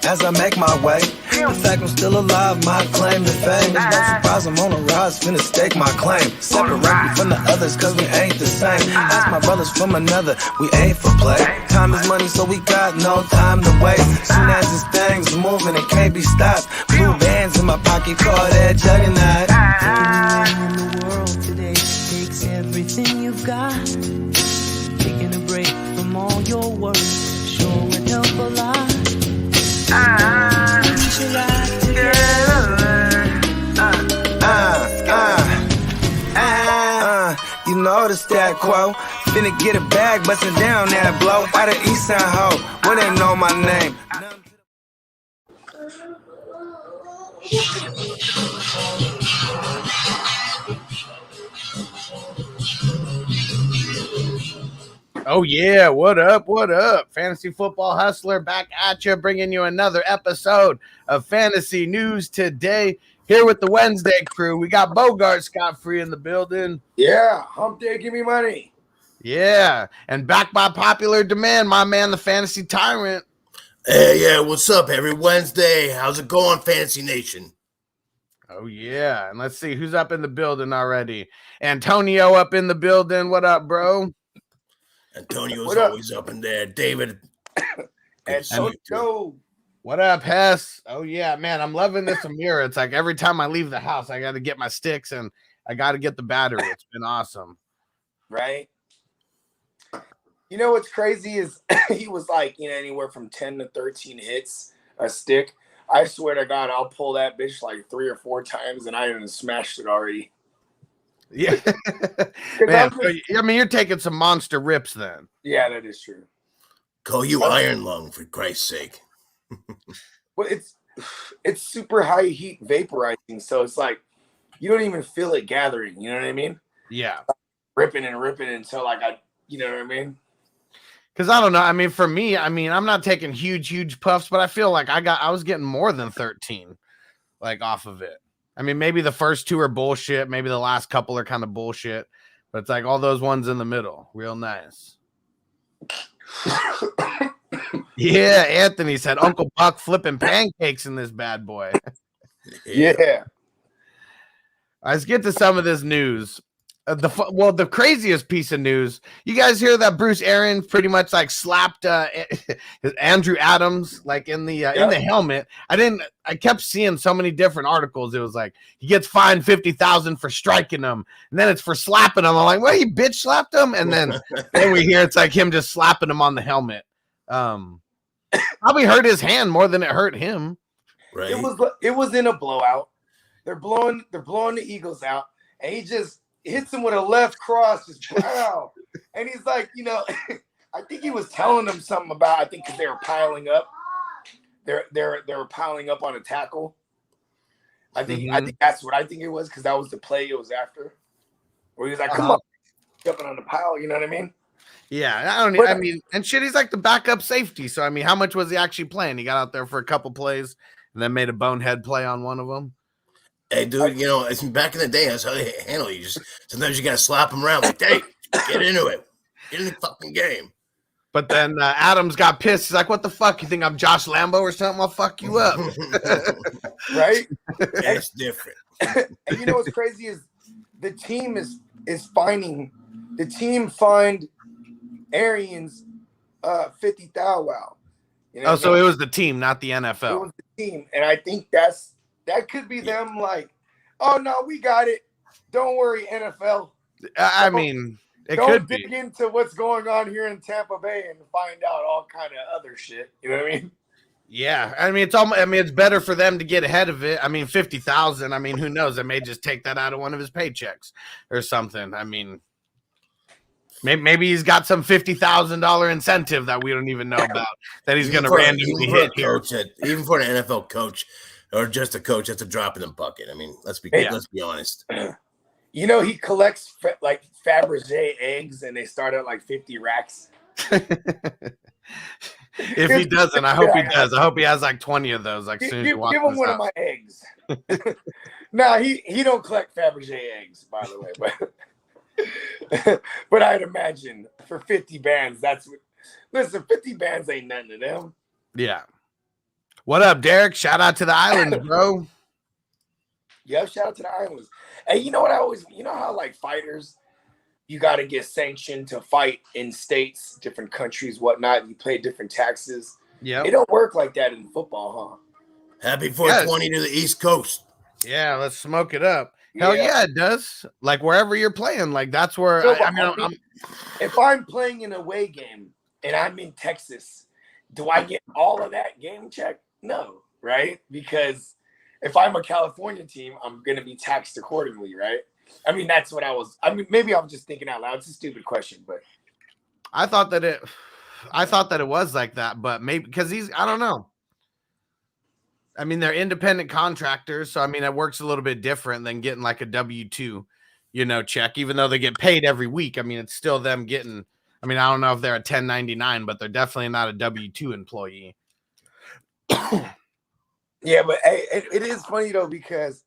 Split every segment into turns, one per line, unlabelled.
as I make my way. The fact I'm still alive, my claim to fame. It's no surprise I'm on a rise, finna stake my claim. Separate me from the others, cause we ain't the same. Ask my brothers from another, we ain't for play. Time is money, so we got no time to waste. Soon as this thing's moving, it can't be stopped. Blue bands in my pocket, call that juggernaut.
In the world today takes everything you've got. Taking a break from all your work sure would help a lot. Put your life together.
You know the stat quo. Finna get a bag, bustin' down that blow. Out of East Side Ho, where they know my name.
Oh yeah, what up? What up? Fantasy Football Hustler back at you, bringing you another episode of Fantasy News Today. Here with the Wednesday crew, we got Bogard Scott free in the building.
Yeah, hump day, give me money.
Yeah, and back by popular demand, my man, the Fantasy Tyrant.
Hey, yeah, what's up? Every Wednesday, how's it going, Fantasy Nation?
Oh yeah, and let's see who's up in the building already. Antonio up in the building. What up, bro?
Antonio's always up in there. David.
Antonio.
What up, Hess? Oh, yeah, man, I'm loving this Amira. It's like every time I leave the house, I got to get my sticks and I got to get the battery. It's been awesome.
Right? You know what's crazy is he was like, anywhere from 10 to 13 hits a stick. I swear to God, I'll pull that bitch like 3 or 4 times and I even smashed it already.
Yeah. Man, I mean, you're taking some monster rips then.
Yeah, that is true.
Call you Iron Lung, for Christ's sake.
Well, it's super high heat vaporizing, so it's like you don't even feel it gathering. You know what I mean?
Yeah,
ripping until like you know what I mean?
Because I don't know. I mean, for me, I'm not taking huge puffs, but I feel like I was getting more than 13, like off of it. I mean, maybe the first 2 are bullshit, maybe the last couple are kind of bullshit, but it's like all those ones in the middle, real nice. Yeah, Anthony said Uncle Buck flipping pancakes in this bad boy.
Yeah.
Let's get to some of this news. The craziest piece of news. You guys hear that Bruce Arians pretty much like slapped Andrew Adams like in the helmet. I kept seeing so many different articles. It was like he gets fined $50,000 for striking him, and then it's for slapping him. I'm like, well, he bitch slapped him, and then we hear it's like him just slapping him on the helmet. Probably hurt his hand more than it hurt him.
Right.
It was in a blowout. They're blowing the Eagles out, and he just hits him with a left cross, just wow. And he's like, I think he was telling them something about, I think because they were piling up. They were piling up on a tackle. I think that's what I think it was, because that was the play it was after. Where he was like, come on, jumping on the pile, you know what I mean?
Yeah, and shit, he's like the backup safety. So, I mean, how much was he actually playing? He got out there for a couple plays and then made a bonehead play on one of them.
Hey, dude, back in the day, that's how they handle you. Sometimes you got to slap them around. Like, hey, get into it. Get in the fucking game.
But then Adams got pissed. He's like, what the fuck? You think I'm Josh Lambo or something? I'll fuck you up.
Right?
That's different.
And you know what's crazy is the team is finding – the team fined Arians $50,000. You know
so it was the team, not the NFL.
It was the team. And I think that could be them like, oh, no, we got it. Don't worry, NFL.
I mean, it could be.
Don't dig into what's going on here in Tampa Bay and find out all kind of other shit. You know what I mean?
Yeah. I mean, it's better for them to get ahead of it. I mean, $50,000. I mean, who knows? They may just take that out of one of his paychecks or something. I mean, maybe he's got some $50,000 incentive that we don't even know about that he's going to randomly hit here.
Even for an NFL coach, or just a coach, that's a drop in the bucket. I mean, let's be honest.
He collects like Fabergé eggs, and they start at like 50 racks.
If he doesn't, I hope he does. I hope he has like 20 of those. Like soon as you
give him one of my eggs. No, he don't collect Fabergé eggs, by the way. But I'd imagine for 50 bands, that's what. Listen, 50 bands ain't nothing to them.
Yeah. What up, Derek? Shout out to the islands, bro.
Yeah, shout out to the islands. Hey, you know what you know how like fighters, you got to get sanctioned to fight in states, different countries, whatnot. You pay different taxes.
Yeah.
It don't work like that in football, huh?
Happy 420 to the East Coast.
Yeah, let's smoke it up. Hell yeah, it does. Like wherever you're playing, like that's where
So,
I mean,
if I'm playing an away game and I'm in Texas, do I get all of that game check? No, right? Because if I'm a California team, I'm gonna be taxed accordingly, right? I mean, that's what I mean, maybe I'm just thinking out loud. It's a stupid question, but
I thought that it was like that, but maybe because I don't know. I mean, they're independent contractors, so I mean, it works a little bit different than getting like a W-2, check, even though they get paid every week. I mean, it's still them getting, I mean, I don't know if they're a 1099, but they're definitely not a W-2 employee.
yeah, but hey, it is funny though, because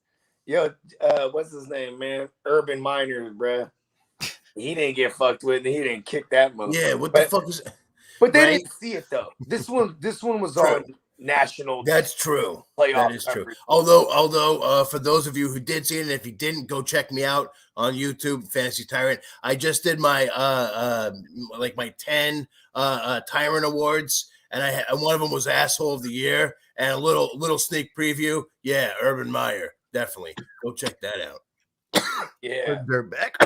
what's his name, man? Urban Miners, bruh. He didn't get fucked with, and he didn't kick that motherfucker.
Yeah, what the fuck is?
But they
right?
didn't see it though. This one was
True.
on national.
That's true.
Playoff
That is true.
coverage.
Although, for those of you who did see it, and if you didn't, go check me out on YouTube, Fantasy Tyrant. I just did my my 10 Tyrant awards, and one of them was Asshole of the Year, and a little sneak preview. Yeah, Urban Meyer, definitely go check that out.
Yeah,
They're back.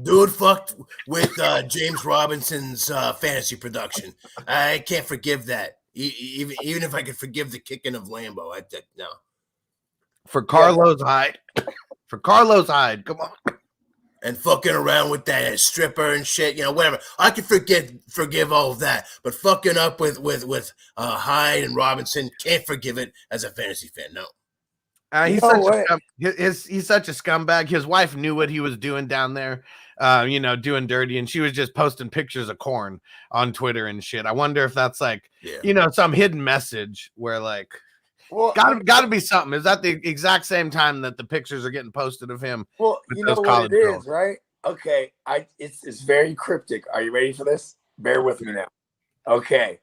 Dude fucked with James Robinson's fantasy production. I can't forgive that. Even if I could forgive the kicking of Lambo, no.
For Carlos Hyde. For Carlos Hyde. Come on.
And fucking around with that stripper and shit, whatever. I can forgive all of that, but fucking up with Hyde and Robinson, can't forgive it as a fantasy fan. No.
He's such a scumbag. His wife knew what he was doing down there, doing dirty, and she was just posting pictures of corn on Twitter and shit. I wonder if that's like, some hidden message where like, gotta be something. Is that the exact same time that the pictures are getting posted of him?
Well, you know what it is, right? Okay, it's very cryptic. Are you ready for this? Bear with me now. Okay,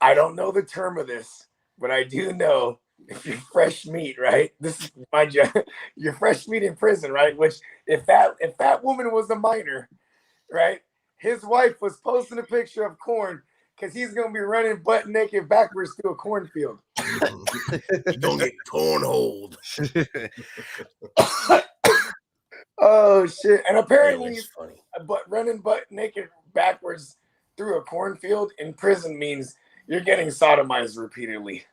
I don't know the term of this, but I do know. If you're fresh meat, right? This is my job. You're fresh meat in prison, right? Which if that woman was a minor, right? His wife was posting a picture of corn because he's gonna be running butt naked backwards through a cornfield.
You're gonna get cornholed.
Oh shit! And apparently,
funny.
But running butt naked backwards through a cornfield in prison means you're getting sodomized repeatedly.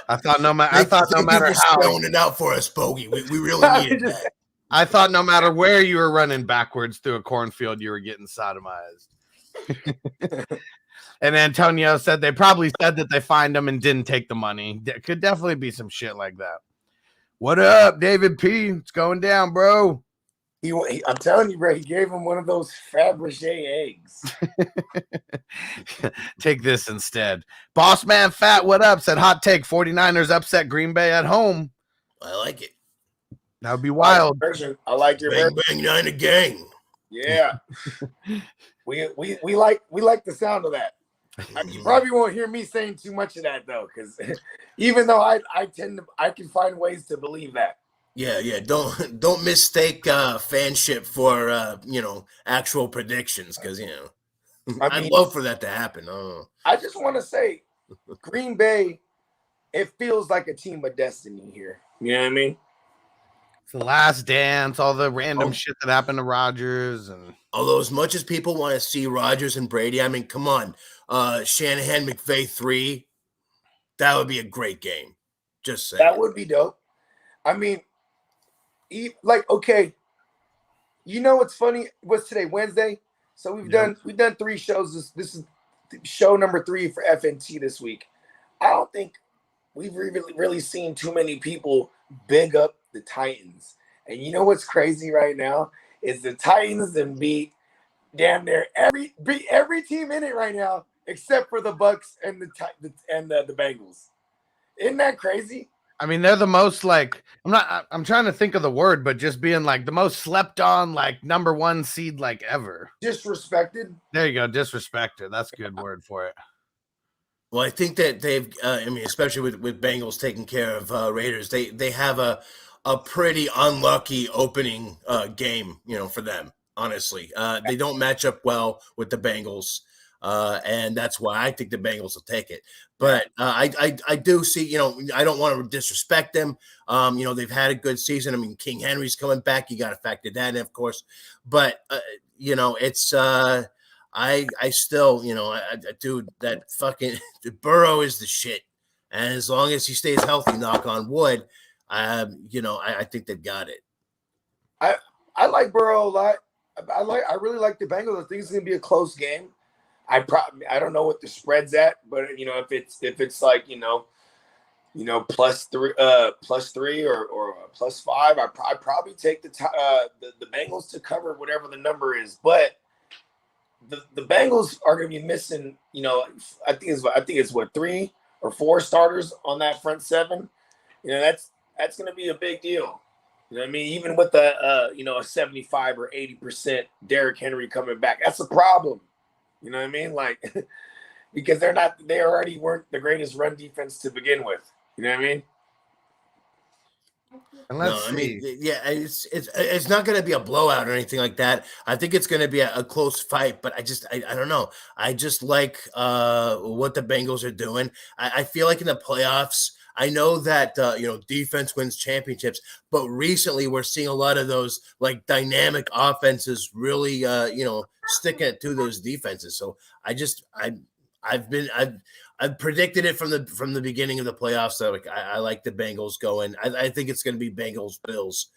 I thought no matter how
spelling it out for us, Bogey. We really needed that.
I thought no matter where you were running backwards through a cornfield, you were getting sodomized. And Antonio said they probably said that they fined him and didn't take the money. There could definitely be some shit like that. What up, David P? It's going down, bro.
I'm telling you, bro, he gave him one of those Fabergé eggs.
Take this instead. Boss Man Fat, what up? Said hot take 49ers upset Green Bay at home.
I like it.
That would be wild.
I like your
bang, bang, nine a gang.
Yeah. we like the sound of that. You probably won't hear me saying too much of that though, because even though I can find ways to believe that.
Yeah. Don't mistake fanship for actual predictions, because I'd love for that to happen.
I just want to say, Green Bay, it feels like a team of destiny here. You know what I mean?
It's the last dance, all the random shit that happened to Rodgers, and
although as much as people want to see Rodgers and Brady, I mean, come on, Shanahan McVay 3, that would be a great game. Just saying.
That would be dope. I mean. Okay, what's funny? What's today? Wednesday. So we've done 3 shows. This is show number 3 for FNT this week. I don't think we've really seen too many people big up the Titans. And you know what's crazy right now is the Titans and beat damn near every team in it right now except for the Bucks and the Bengals. Isn't that crazy?
I mean, they're the most like I'm trying to think of the word, but just being like the most slept on, like number one seed like ever.
Disrespected.
There you go, disrespected. That's a good word for it.
Well, I think that they've, I mean, especially with Bengals taking care of Raiders, they have a pretty unlucky opening game, for them. Honestly, they don't match up well with the Bengals, and that's why I think the Bengals will take it. But I do see, I don't want to disrespect them. They've had a good season. I mean, King Henry's coming back. You got to factor that in, of course. But it's. I still, dude, that fucking Burrow is the shit. And as long as he stays healthy, knock on wood, I think they've got it.
I like Burrow a lot. I really like the Bengals. I think it's gonna be a close game. I don't know what the spread's at, but if it's like plus three or plus 5, I probably take the Bengals to cover whatever the number is, but. The Bengals are going to be missing, I think it's what 3 or 4 starters on that front 7. That's going to be a big deal. You know what I mean? Even with a 75 or 80% Derrick Henry coming back, that's a problem. You know what I mean? Like because they already weren't the greatest run defense to begin with. You know what I mean?
It's not going to be a blowout or anything like that. I think it's going to be a close fight, but I don't know. I just like what the Bengals are doing. I feel like in the playoffs, I know that defense wins championships, but recently we're seeing a lot of those like dynamic offenses really sticking it to those defenses. So I've predicted it from the beginning of the playoffs. So I like the Bengals going. I think it's going to be Bengals Bills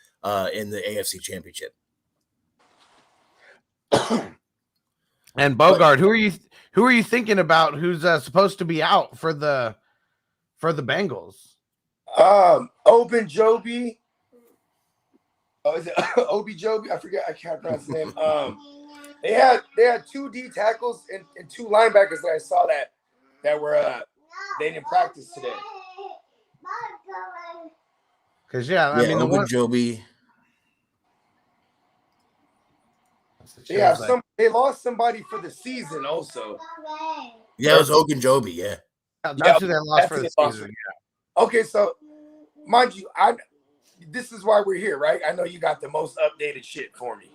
in the AFC Championship.
And Bogard, who are you thinking about? Who's supposed to be out for the Bengals?
Ogunjobi. Oh, is it Ogunjobi? I forget. I can't pronounce his name. They had 2 D tackles and 2 linebackers that I saw that were they didn't practice today.
Because I mean
Ogunjobi.
They lost somebody for the season also.
Yeah, it was Ogunjobi. Yeah,
that's who they lost for the season. Yeah.
Okay, so mind you, this is why we're here, right? I know you got the most updated shit for me.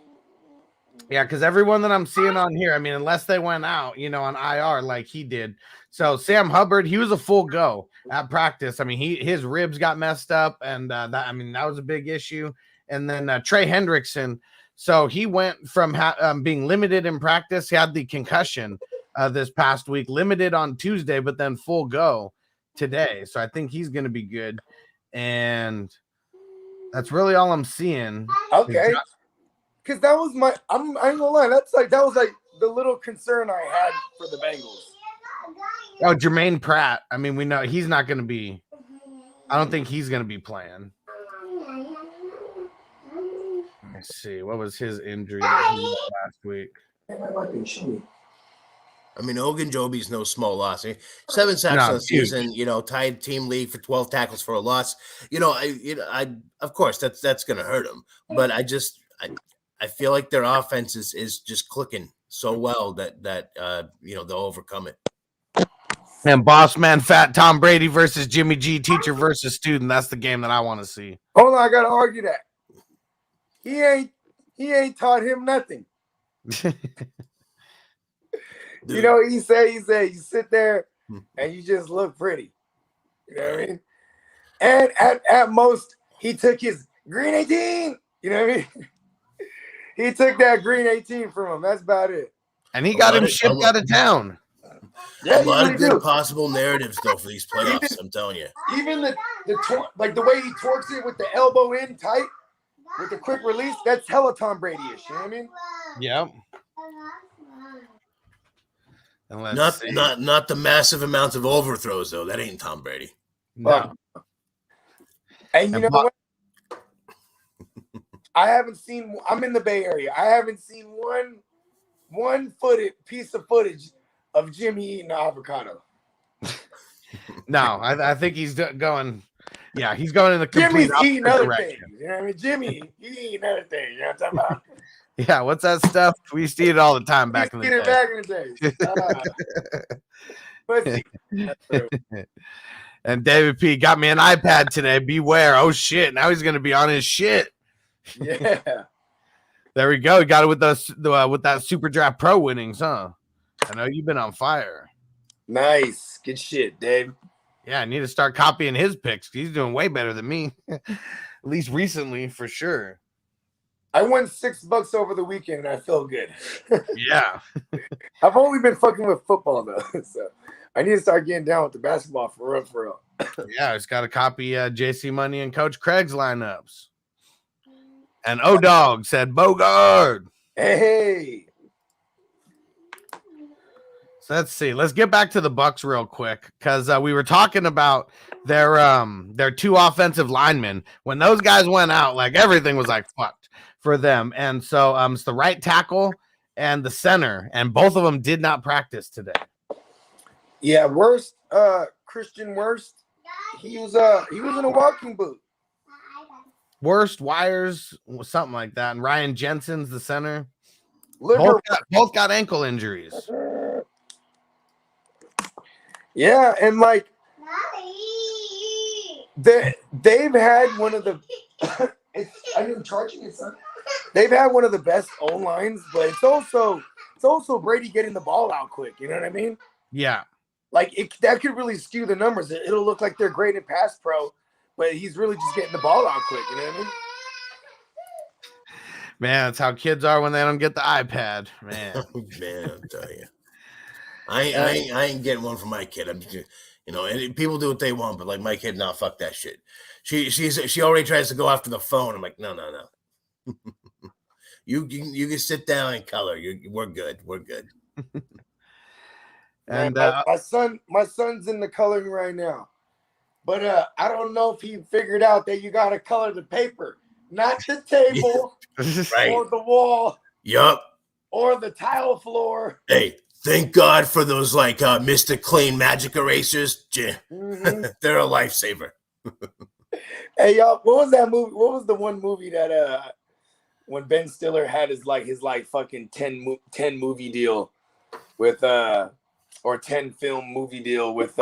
Yeah, because everyone that I'm seeing on here, I mean, unless they went out, on IR like he did. So Sam Hubbard, he was a full go at practice. I mean, his ribs got messed up, and that was a big issue. And then Trey Hendrickson, so he went from being limited in practice. He had the concussion this past week, limited on Tuesday, but then full go today. So I think he's going to be good. And that's really all I'm seeing.
Okay. Because that was I ain't gonna lie, that was like the little concern I had for the Bengals.
Oh, Jermaine Pratt. I mean, we know he's not going to be. I don't think he's going to be playing. Let's see. What was his injury that he had last week?
I mean, Ogunjobi's no small loss. 7 sacks on the season. Tied team lead for 12 tackles for a loss. I of course that's going to hurt him, but I feel like their offense is just clicking so well that they'll overcome it.
And boss man, fat Tom Brady versus Jimmy G, teacher versus student. That's the game that I want to see.
Hold on, I gotta argue that. He ain't taught him nothing. He said you sit there and you just look pretty. You know what I mean? And at most he took his green 18. You know what I mean? He took that green 18 from him. That's about it.
And he got him shipped out of town.
A lot of good possible narratives though for these playoffs. I'm telling you.
Even the way he torques it with the elbow in tight with the quick release, that's hella Tom Brady-ish. You know what I mean?
Yep.
Not the massive amounts of overthrows though. That ain't Tom Brady.
No.
And you know what? I haven't seen. I'm in the Bay Area. I haven't seen one piece of footage of Jimmy eating an avocado.
No, I think he's going. Yeah, he's going in the complete
Jimmy's eating
opposite
other
direction.
things. You know what I mean? Jimmy, he's eating other things. You know what I'm talking about?
Yeah, what's that stuff? We used to eat it all the time back in the day.
Back in the days. Pussy.
And David P got me an iPad today. Beware. Oh shit. Now he's gonna be on his shit.
Yeah.
There we go. He got it with with that Super Draft Pro winnings, huh? I know you've been on fire.
Nice. Good shit, Dave.
Yeah, I need to start copying his picks. He's doing way better than me. At least recently, for sure.
I won $6 over the weekend and I feel good.
Yeah.
I've only been fucking with football though. So I need to start getting down with the basketball for real.
Yeah, I just got to copy JC Money and Coach Craig's lineups. And O-Dog said Bogard.
Hey.
So let's see. Let's get back to the Bucks real quick because we were talking about their two offensive linemen. When those guys went out, like everything was like fucked for them. And so it's the right tackle and the center, and both of them did not practice today.
Yeah, Christian Worst. He was in a walking boot.
Worst Wires, something like that. And Ryan Jensen's the center.
Liver.
Both got ankle injuries.
Yeah, and like they've had one of the I am charging it, son. They've had one of the best O lines, but it's also Brady getting the ball out quick. You know what I mean?
Yeah.
Like that could really skew the numbers. It'll look like they're great in pass pro, but he's really just getting the ball out quick. You know what I mean?
Man, that's how kids are when they don't get the iPad. Man,
man, I'll tell you. I ain't getting one for my kid. I'm just, and people do what they want, but like my kid, nah, fuck that shit. She already tries to go after the phone. I'm like, no. you can sit down and color. We're good.
And
my son's in the coloring right now, but I don't know if he figured out that you got to color the paper, not the table,
right,
or the wall,
yup,
or the tile floor.
Hey, thank God for those like Mr. Clean magic erasers. Mm-hmm. They're a lifesaver.
Hey y'all, what was that movie? What was the one movie that when Ben Stiller had his fucking 10 movie deal with or 10 film movie deal with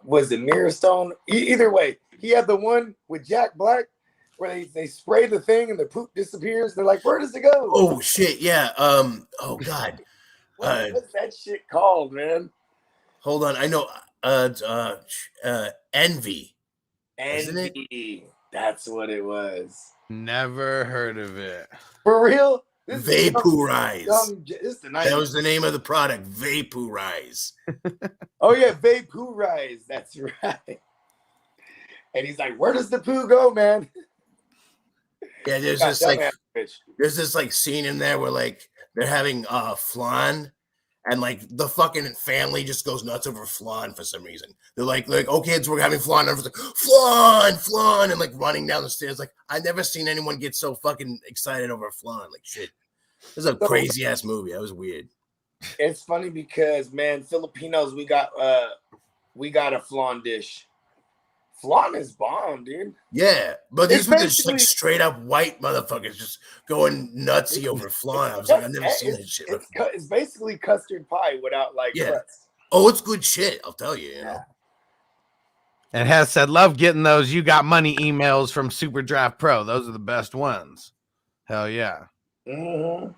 was it Mirrorstone? Either way, he had the one with Jack Black where they spray the thing and the poop disappears. They're like, where does it go?
Oh shit, yeah. Oh god.
What's that shit called, man?
Hold on, I know. Envy. Isn't it?
That's what it was.
Never heard of it.
For real?
Vaporize.
That
was the name of the product. Vaporize.
Oh yeah, Vaporize. That's right. And he's like, "Where does the poo go, man?"
Yeah, there's this like scene in there where like they're having flan, and like the fucking family just goes nuts over flan for some reason. They're like, oh kids, we're having flan. And everyone's like, flan, and like running down the stairs. Like I've never seen anyone get so fucking excited over flan. Like shit. This is a crazy ass movie. That was weird.
It's funny because man, Filipinos, we got a flan dish. Flan is bomb, dude.
Yeah, but these were just like straight up white motherfuckers just going nutsy over flan. I was like, I've never seen that shit before.
It's basically custard pie without like crust.
Oh, it's good shit. I'll tell you. You know.
And Hess said, love getting those "you got money" emails from Super Draft Pro. Those are the best ones. Hell yeah.
Mm-hmm.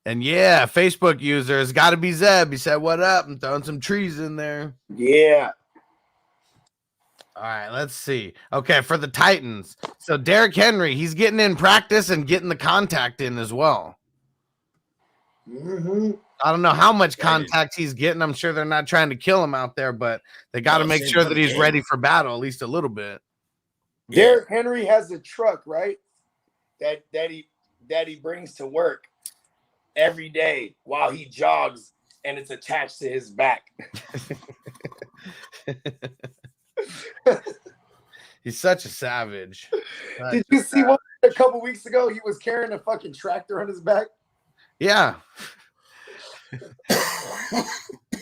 And yeah, Facebook user has got to be Zeb. He said, what up? I'm throwing some trees in there.
Yeah.
All right, let's see. Okay, for the Titans. So Derrick Henry, he's getting in practice and getting the contact in as well.
Mm-hmm.
I don't know how much contact he's getting. I'm sure they're not trying to kill him out there, but they got to make sure that he's ready for battle at least a little bit.
Derrick Henry has a truck, right? That he brings to work every day while he jogs, and it's attached to his back.
He's such a savage.
Did you see one a couple weeks ago? He was carrying a fucking tractor on his back.
Yeah.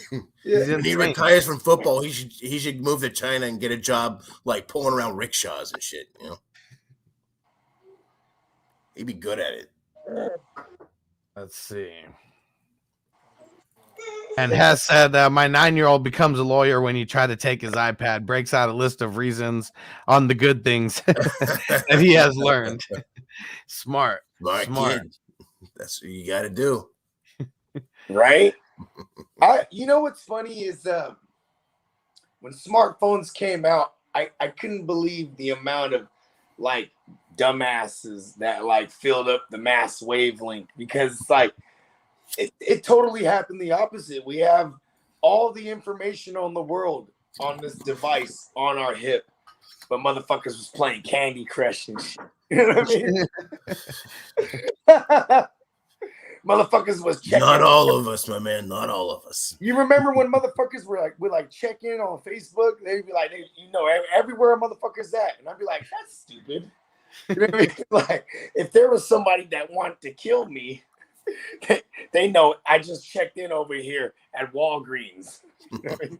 He's
When he
insane.
retires from football, he should move to China and get a job like pulling around rickshaws and shit. You know, he'd be good at it.
Let's see. And Hess said, my 9-year-old becomes a lawyer when you try to take his iPad, breaks out a list of reasons on the good things that he has learned. Smart
Kid. That's what you got to do.
Right? You know what's funny is when smartphones came out, I couldn't believe the amount of like dumbasses that like filled up the mass wavelength, because it's like it totally happened the opposite. We have all the information on the world on this device on our hip, but motherfuckers was playing Candy Crush and shit. You know what I mean? Motherfuckers was checking.
Not all of us, my man. Not all of us.
You remember when motherfuckers would check in on Facebook? They'd be like, everywhere a motherfucker's at, and I'd be like, that's stupid. You know what I mean? Like, if there was somebody that wanted to kill me, they know I just checked in over here at Walgreens. You know what I mean?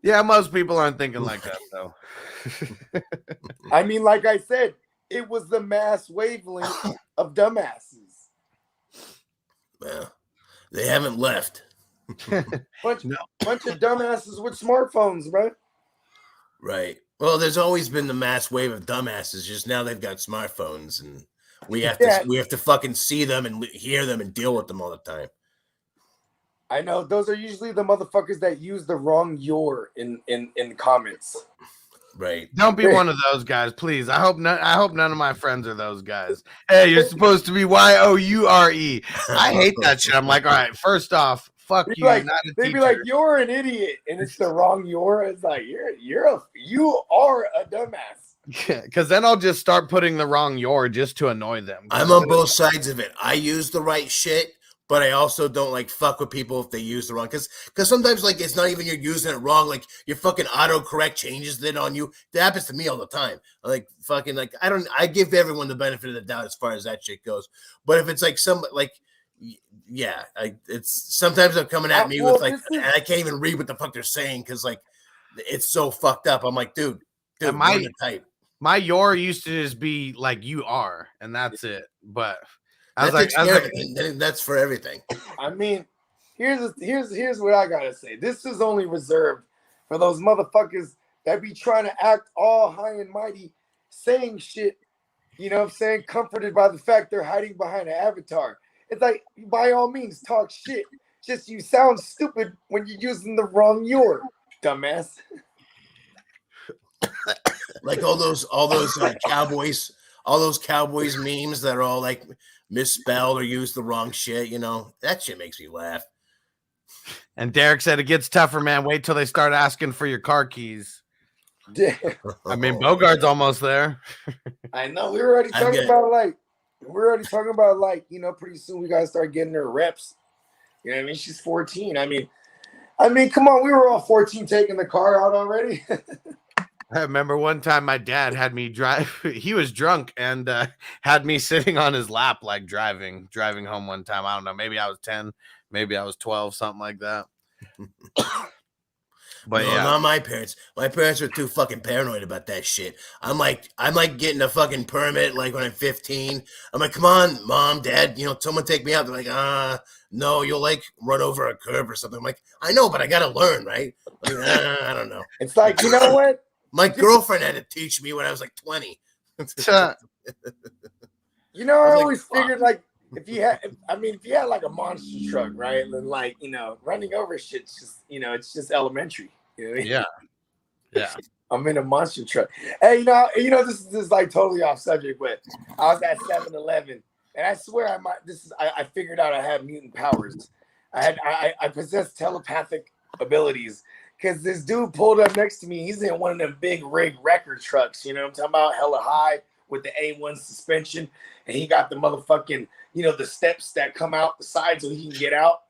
Yeah, most people aren't thinking like that, though.
I mean, like I said, it was the mass wavelength of dumbasses.
Well, they haven't left.
Bunch of dumbasses with smartphones, right?
Right. Well, there's always been the mass wave of dumbasses. Just now they've got smartphones, and we have to fucking see them and hear them and deal with them all the time.
I know those are usually the motherfuckers that use the wrong "your" in the comments.
Right.
Don't be one of those guys, please. I hope none of my friends are those guys. Hey, you're supposed to be Y-O-U-R-E. I hate that shit. I'm like, all right, first off, fuck you.
Like,
Not a
they'd
teacher.
be like, "You're an idiot," and it's the wrong "your." It's like you are a dumbass.
Yeah, because then I'll just start putting the wrong "your" just to annoy them.
I'm on both sides of it. I use the right shit, but I also don't like fuck with people if they use the wrong, because sometimes like it's not even you're using it wrong, like your fucking autocorrect changes it on you. That happens to me all the time. Like fucking like I give everyone the benefit of the doubt as far as that shit goes. But if it's like it's sometimes they're coming at me with like, and I can't even read what the fuck they're saying because like it's so fucked up. I'm like, dude, learn to type.
My "your" used to just be like "you are," and that's it. But
That's for everything.
I mean, here's what I gotta say. This is only reserved for those motherfuckers that be trying to act all high and mighty, saying shit, you know what I'm saying, comforted by the fact they're hiding behind an avatar. It's like, by all means, talk shit. Just you sound stupid when you're using the wrong "your," dumbass.
Like all those cowboys memes that are all like misspelled or use the wrong shit, you know, that shit makes me laugh.
And Derek said it gets tougher, man. Wait till they start asking for your car keys. I mean, Bogard's almost there.
I know. We're already talking about you know, pretty soon we gotta start getting her reps. You know what I mean? She's 14. I mean, come on, we were all 14 taking the car out already.
I remember one time my dad had me drive. He was drunk and had me sitting on his lap, like driving home one time. I don't know. Maybe I was 10, maybe I was 12, something like that. But
no,
yeah,
not my parents. My parents are too fucking paranoid about that shit. I'm like getting a fucking permit like when I'm 15. I'm like, come on, mom, dad, you know, someone take me out. They're like, no, you'll like run over a curb or something. I'm like, I know, but I gotta learn, right? Like, I don't know.
It's like, you know what?
My girlfriend had to teach me when I was like 20.
You know, I always figured like if you had like a monster truck, right? Then like, you know, running over shit's just, you know, it's just elementary. You know what I mean?
Yeah.
I'm in a monster truck. Hey, you know, this is like totally off subject, but I was at 7-Eleven, and I swear I figured out I had mutant powers. I possess telepathic abilities. Because this dude pulled up next to me. He's in one of them big rig record trucks. You know what I'm talking about? Hella high with the A1 suspension. And he got the motherfucking, you know, the steps that come out the side so he can get out.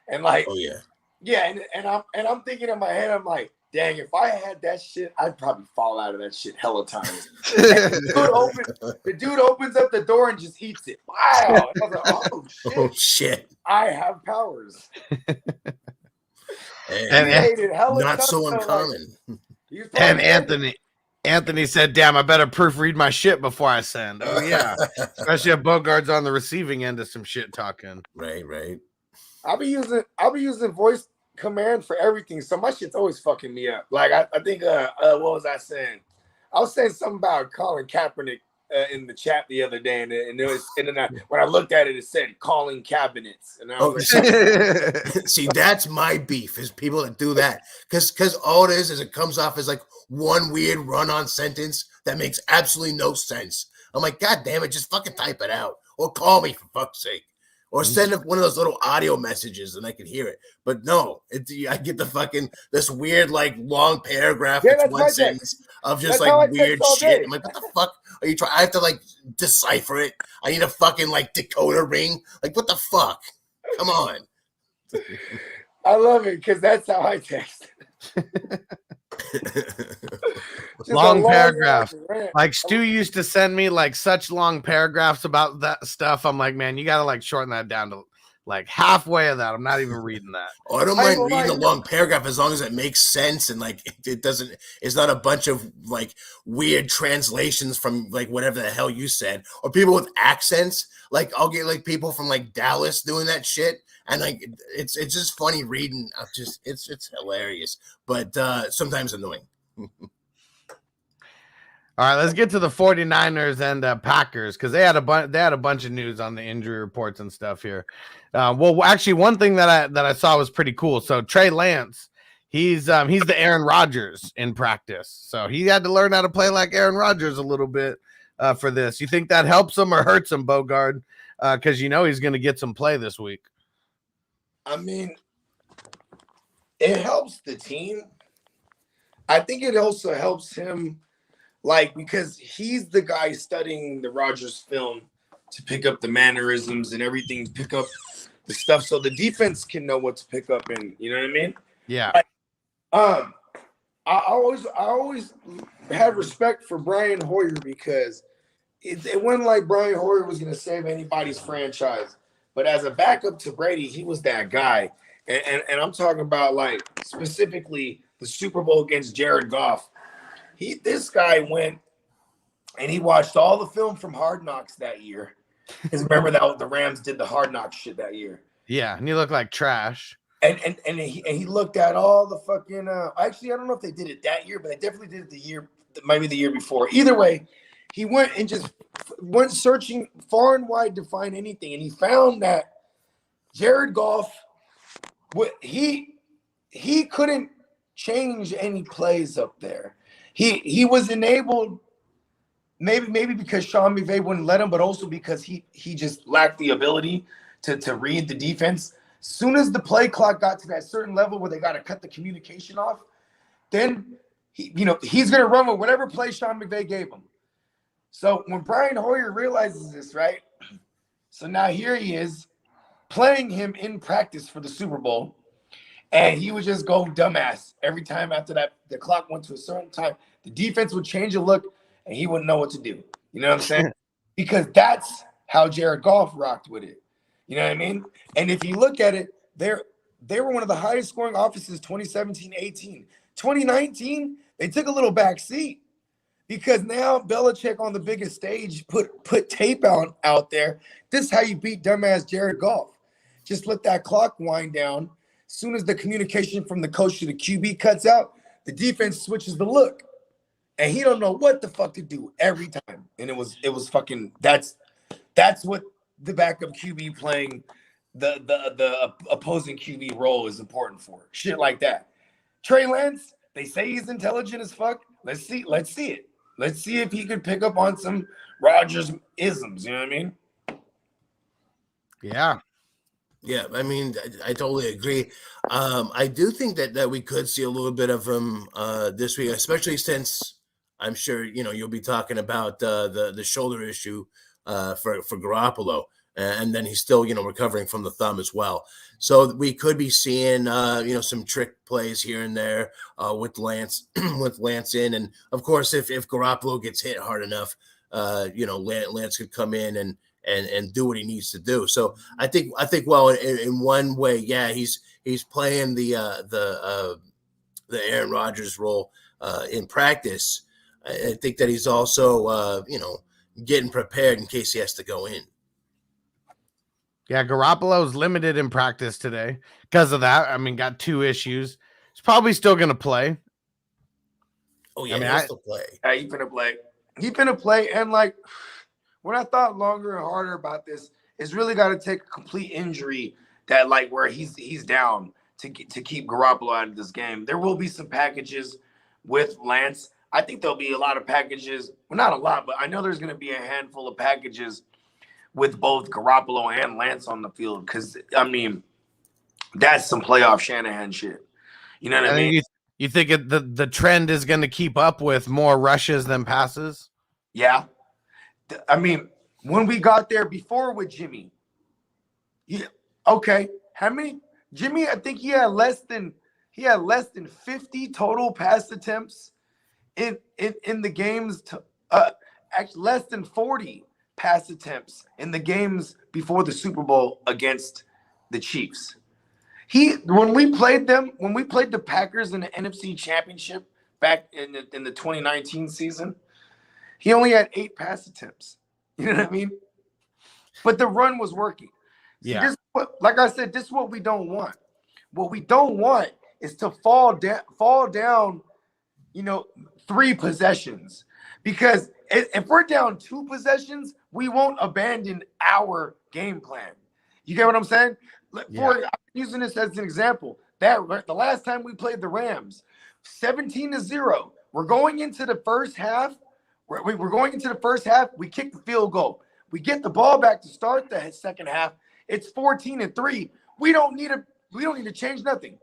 And like, oh yeah. Yeah, and I'm thinking in my head, I'm like, dang, if I had that shit, I'd probably fall out of that shit hella times. The dude opens up the door and just eats it. Wow. And I was like, oh shit.
Oh shit.
I have powers.
And,
He made it hella
not
tough,
so
though, like,
uncommon.
he was probably
and
saying-
Anthony said, "Damn, I better proofread my shit before I send." Oh yeah, especially if Bogard's on the receiving end of some shit talking.
Right.
I'll be using voice command for everything, so my shit's always fucking me up. Like I think what was I saying? I was saying something about Colin Kaepernick in the chat the other day, and then when I looked at it, it said calling cabinets, and I was like,
See, that's my beef is people that do that because all it is it comes off as like one weird run-on sentence that makes absolutely no sense. I'm like, God damn it, just fucking type it out or call me for fuck's sake. Or send one of those little audio messages and I can hear it. But no, I get this weird, like, long paragraph.
Yeah,
It's
that's
one
my
sentence
text.
of just
That's how I
like
text
weird
all
shit.
day.
I'm like, what the fuck are you trying? I have to like decipher it. I need a fucking like decoder ring. Like, what the fuck? Come on.
I love it because that's how I text. Just a
Long paragraphs.
rant.
Like Stu used to send me like such long paragraphs about that stuff. I'm like, man, you gotta like shorten that down to like halfway of that. I'm not even reading that.
Oh, I don't
I
mind
ain't gonna
reading a
lie.
long paragraph as long as it makes sense and like it doesn't. It's not a bunch of like weird translations from like whatever the hell you said or people with accents. Like I'll get like people from like Dallas doing that shit, and like it's just funny reading. It's hilarious, but sometimes annoying.
All right, let's get to the 49ers and Packers because they had a bunch of news on the injury reports and stuff here. Well, actually, one thing that I saw was pretty cool. So Trey Lance, he's the Aaron Rodgers in practice, so he had to learn how to play like Aaron Rodgers a little bit for this. You think that helps him or hurts him, Bogard? Because you know he's going to get some play this week.
I mean, it helps the team. I think it also helps him. Like, because he's the guy studying the Rodgers film to pick up the mannerisms and everything, to pick up the stuff so the defense can know what to pick up in. You know what I mean?
Yeah.
I always had respect for Brian Hoyer because it wasn't like Brian Hoyer was going to save anybody's franchise. But as a backup to Brady, he was that guy. And I'm talking about, like, specifically the Super Bowl against Jared Goff. This guy went and he watched all the film from Hard Knocks that year. Because remember that the Rams did the Hard Knocks shit that year.
Yeah, and he looked like trash.
And he looked at all the fucking actually I don't know if they did it that year, but they definitely did it maybe the year before. Either way, he went and just went searching far and wide to find anything, and he found that Jared Goff, he couldn't change any plays up there. He was enabled, maybe because Sean McVay wouldn't let him, but also because he just lacked the ability to read the defense. Soon as the play clock got to that certain level where they got to cut the communication off, then he's gonna run with whatever play Sean McVay gave him. So when Brian Hoyer realizes this, right? So now here he is playing him in practice for the Super Bowl. And he would just go dumbass every time after that. The clock went to a certain time. The defense would change a look, and he wouldn't know what to do. You know what I'm saying? Because that's how Jared Goff rocked with it. You know what I mean? And if you look at it, they were one of the highest scoring offenses 2017-18. 2019, they took a little back seat because now Belichick on the biggest stage put tape out there. This is how you beat dumbass Jared Goff. Just let that clock wind down. As soon as the communication from the coach to the QB cuts out, the defense switches the look. And he don't know what the fuck to do every time. And it was fucking that's what the backup QB playing the opposing QB role is important for. Shit like that. Trey Lance, they say he's intelligent as fuck. Let's see it. Let's see if he could pick up on some Rodgers isms, you know what I mean?
Yeah.
Yeah, I mean, I totally agree. I do think that we could see a little bit of him this week, especially since I'm sure you'll be talking about the shoulder issue for Garoppolo, and then he's still recovering from the thumb as well. So we could be seeing some trick plays here and there with Lance in, and of course if Garoppolo gets hit hard enough, Lance could come in and do what he needs to do. So I think well, in one way, yeah, he's playing the Aaron Rodgers role in practice. I think that he's also getting prepared in case he has to go in.
Yeah, Garoppolo's limited in practice today because of that. I mean, got 2 issues. He's probably still going to play.
Oh yeah,
he'll
still play.
Yeah, he's gonna play. He's gonna play, and like when I thought longer and harder about this, it's really got to take a complete injury that like where he's down to keep Garoppolo out of this game. There will be some packages with Lance. I think there'll be a lot of packages. Well, not a lot, but I know there's going to be a handful of packages with both Garoppolo and Lance on the field. Because, I mean, that's some playoff Shanahan shit. You know what I mean?
You think the trend is going to keep up with more rushes than passes?
Yeah. I mean, when we got there before with Jimmy, yeah, okay. How many? Jimmy, I think he had less than 50 total pass attempts in the games. Actually, less than 40 pass attempts in the games before the Super Bowl against the Chiefs. When we played the Packers in the NFC Championship back in the 2019 season, he only had 8 pass attempts. You know what I mean? But the run was working.
Yeah.
See, like I said, this is what we don't want. What we don't want is to fall down, 3 possessions. Because if we're down 2 possessions, we won't abandon our game plan. You get what I'm saying? I'm using this as an example. The last time we played the Rams, 17-0. We're going into the first half. We're going into the first half. We kick the field goal. We get the ball back to start the second half. It's 14-3. We don't need to change nothing.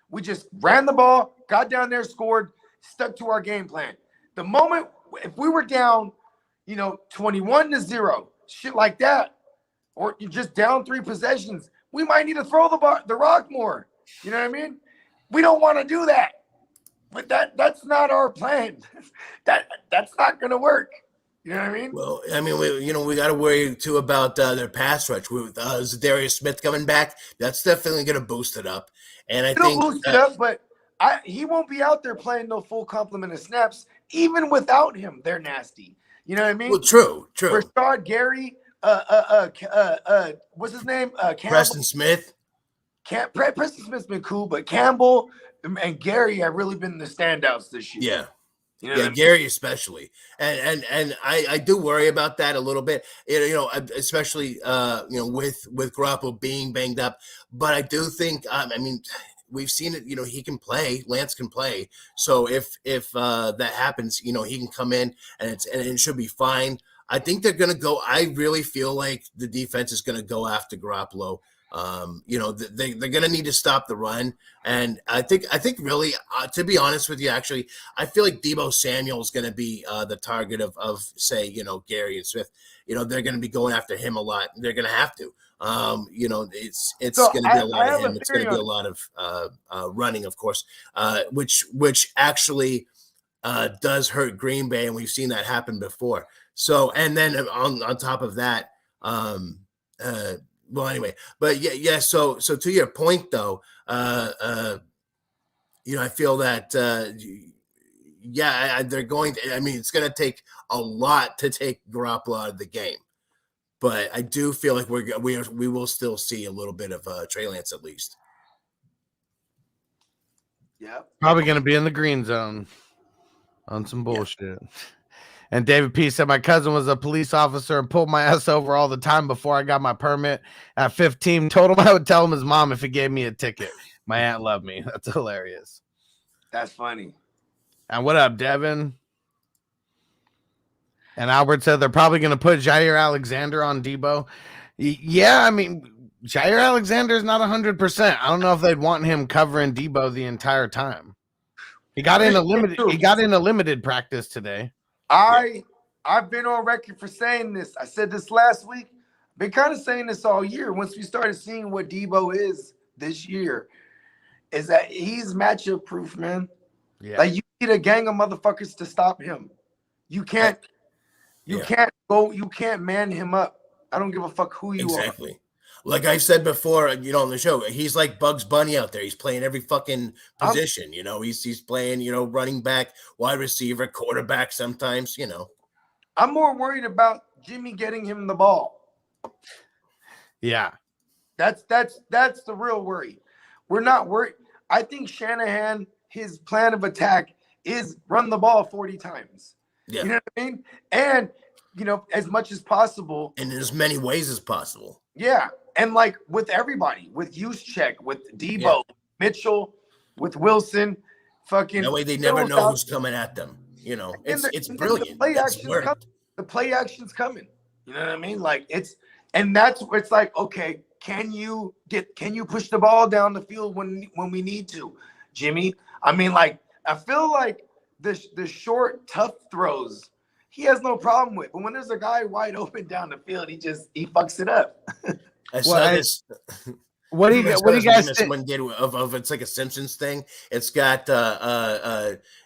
We just ran the ball, got down there, scored, stuck to our game plan. The moment if we were down, 21-0, shit like that, or you just down 3 possessions, we might need to throw the rock more. You know what I mean? We don't want to do that. But that's not our plan. That's not going to work. You know what I mean?
Well, I mean, we got to worry too about their pass rush with Zadarius Smith coming back. That's definitely going to boost it up. And I think
boost it up, but he won't be out there playing no full complement of snaps. Even without him, they're nasty. You know what I mean?
Well, true.
Rashard Gary, what's his name?
Preston Smith.
Preston Smith's been cool, but Campbell and Gary have really been the standouts this year.
Yeah.
You know
Gary especially, and I do worry about that a little bit, especially with Garoppolo being banged up. But I do think, we've seen it. He can play. Lance can play. So if that happens, he can come in and it should be fine. I think they're gonna go. I really feel like the defense is gonna go after Garoppolo. They're going to need to stop the run. And I think really, to be honest with you, actually, I feel like Deebo Samuel is going to be the target of say, Gary and Smith. They're going to be going after him a lot. They're going to have to. It's going to be a lot of him. It's going to be a lot of running, of course, which actually does hurt Green Bay, and we've seen that happen before. So, and then on top of that, well, anyway, but yeah. So to your point, though, I feel that, they're going to. I mean, it's going to take a lot to take Garoppolo out of the game, but I do feel like we will still see a little bit of Trey Lance at least.
Yeah,
probably going to be in the green zone on some bullshit. Yeah. And David P. said, my cousin was a police officer and pulled my ass over all the time before I got my permit at 15. Told him I would tell him his mom if he gave me a ticket. My aunt loved me. That's hilarious.
That's funny.
And what up, Devin? And Albert said they're probably going to put Jair Alexander on Deebo. Yeah, I mean, Jair Alexander is not 100%. I don't know if they'd want him covering Deebo the entire time. He got in a limited practice today.
I've been on record for saying this. I said this last week. Been kind of saying this all year. Once we started seeing what Deebo is this year, is that he's matchup proof, man.
Yeah.
Like you need a gang of motherfuckers to stop him. You can't man him up I don't give a fuck who you are.
Exactly. Like I said before, on the show, he's like Bugs Bunny out there. He's playing every fucking position. He's playing, running back, wide receiver, quarterback sometimes,
I'm more worried about Jimmy getting him the ball.
Yeah.
That's the real worry. We're not worried. I think Shanahan, his plan of attack is run the ball 40 times.
Yeah.
You know what I mean? And, as much as possible.
In as many ways as possible.
Yeah. And like with everybody, with Juszczyk, with Debo, Mitchell, with Wilson, fucking.
That way they never know who's coming at them. It's brilliant.
The play action's coming. You know what I mean? Like that's where it's like, okay, can you push the ball down the field when we need to, Jimmy? I mean, like, I feel like the short, tough throws, he has no problem with. But when there's a guy wide open down the field, he fucks it up.
I saw this.
What do you guys think?
Someone did of it's like a Simpsons thing. It's got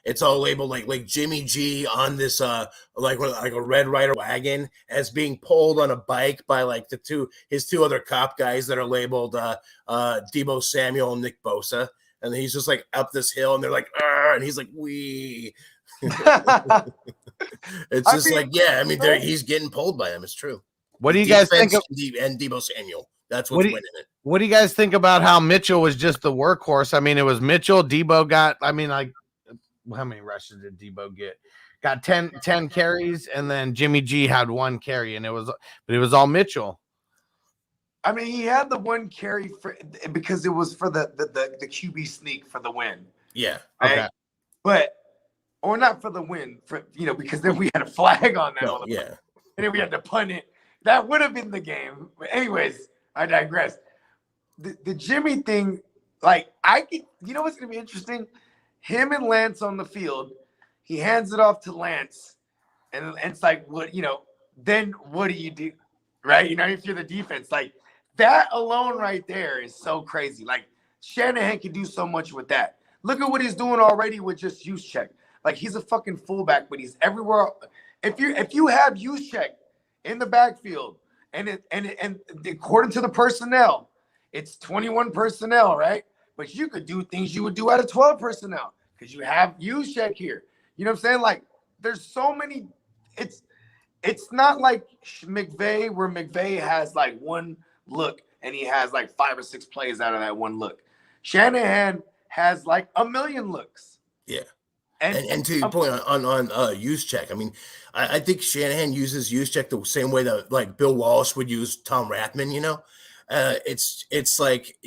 it's all labeled like Jimmy G on this like a Red Ryder wagon as being pulled on a bike by like his two other cop guys that are labeled Debo Samuel and Nick Bosa, and he's just like up this hill and they're like, and he's like, wee. It's just he's getting pulled by them. It's true.
What do you guys think of
and Debo Samuel? That's what's winning it.
What do you guys think about how Mitchell was just the workhorse? I mean, it was Mitchell. Debo got, how many rushes did Debo get? Got 10 carries, and then Jimmy G had 1 carry, and it was all Mitchell.
I mean, he had the 1 carry because it was for the QB sneak for the win.
Yeah.
Right? Okay. Or not for the win, because then we had a flag on that. And then we had to punt it. That would have been the game. But anyways, I digress. The Jimmy thing, like, what's going to be interesting? Him and Lance on the field, he hands it off to Lance, and it's like, then what do you do? Right? If you're the defense, like, that alone right there is so crazy. Like, Shanahan can do so much with that. Look at what he's doing already with just Juszczyk. Like, he's a fucking fullback, but he's everywhere. If you have Juszczyk in the backfield, and according to the personnel, it's 21 personnel, right? But you could do things you would do out of 12 personnel because you have Juszczyk here. You know what I'm saying? Like, there's so many. It's not like McVay, where McVay has like 1 look and he has like 5 or 6 plays out of that 1 look. Shanahan has like a million looks.
Yeah. And to your point on Juszczyk, I mean, I think Shanahan uses Juszczyk the same way that like Bill Walsh would use Tom Rathman. It's like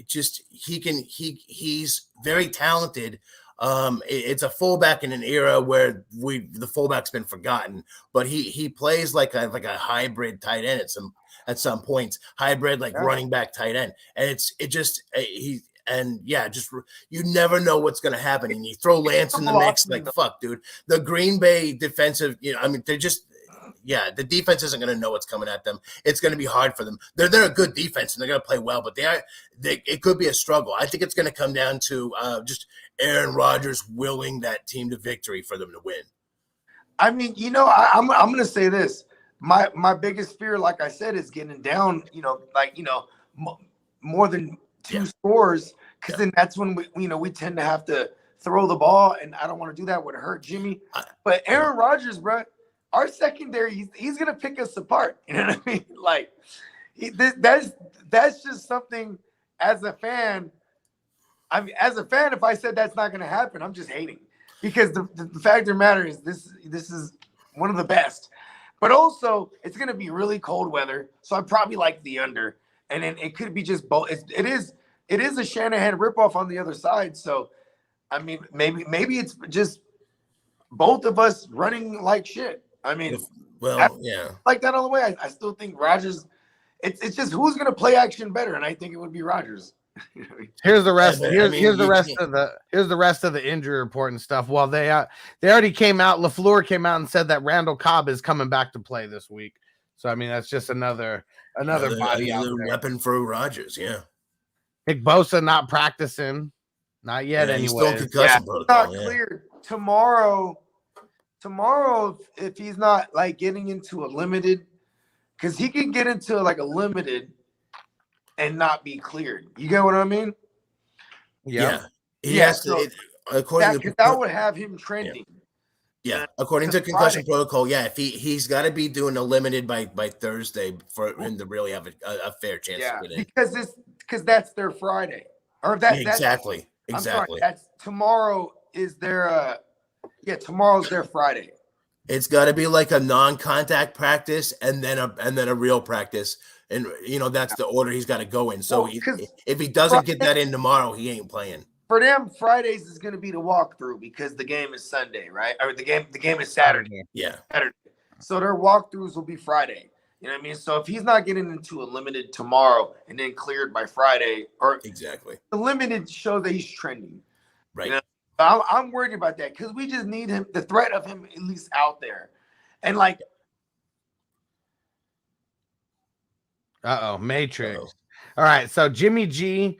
he's very talented. It's a fullback in an era where the fullback's been forgotten, but he plays like a hybrid tight end at some points, hybrid running back tight end, and you never know what's going to happen. And you throw Lance in the mix, like, fuck, dude. The Green Bay defensive, the defense isn't going to know what's coming at them. It's going to be hard for them. They're a good defense and they're going to play well, but it could be a struggle. I think it's going to come down to just Aaron Rodgers willing that team to victory for them to win.
I mean, I'm going to say this. My biggest fear, like I said, is getting down, more than 2 scores, because then that's when we tend to have to throw the ball, and I don't want to do that. Would hurt Jimmy. But Aaron Rodgers, bro, our secondary, he's gonna pick us apart. You know what I mean? Like, that's just something. As a fan, if I said that's not gonna happen, I'm just hating, because the fact of the matter is this is one of the best. But also, it's gonna be really cold weather, so I probably like the under. And then it could be just both. It is a Shanahan ripoff on the other side. So, I mean, maybe it's just both of us running like shit. I mean, like that all the way. I still think Rodgers. It's just who's going to play action better, and I think it would be Rodgers.
Here's the rest. Here's the rest of the injury report and stuff. Well, they already came out. LaFleur came out and said that Randall Cobb is coming back to play this week. So I mean, that's just another body out there.
Weapon for Rodgers, yeah.
Nick Bosa not practicing, not yet. Anyway,
not clear tomorrow. If he's not like getting into a limited because he can get into like a limited and not be cleared. You get what I mean?
Yeah.
He has
so
to. According to
that would have him trending.
Yeah, according to concussion protocol, if he's got to be doing a limited by Thursday for him to really have a fair chance to get in.
Because that's their Friday, or
exactly.
I'm sorry, that's tomorrow is their tomorrow's their Friday.
It's got to be like a non-contact practice and then a real practice, and that's the order he's got to go in. So if he doesn't get that in tomorrow, he ain't playing.
For them, Fridays is going to be the walkthrough because the game is Sunday, right? Or the game is Saturday.
Yeah.
Saturday. So their walkthroughs will be Friday. You know what I mean? So if he's not getting into a limited tomorrow and then cleared by Friday, or
exactly,
the limited shows that he's trending.
Right.
You know? I'm worried about that because we just need him, the threat of him at least out there. And like,
Matrix. All right, so Jimmy G,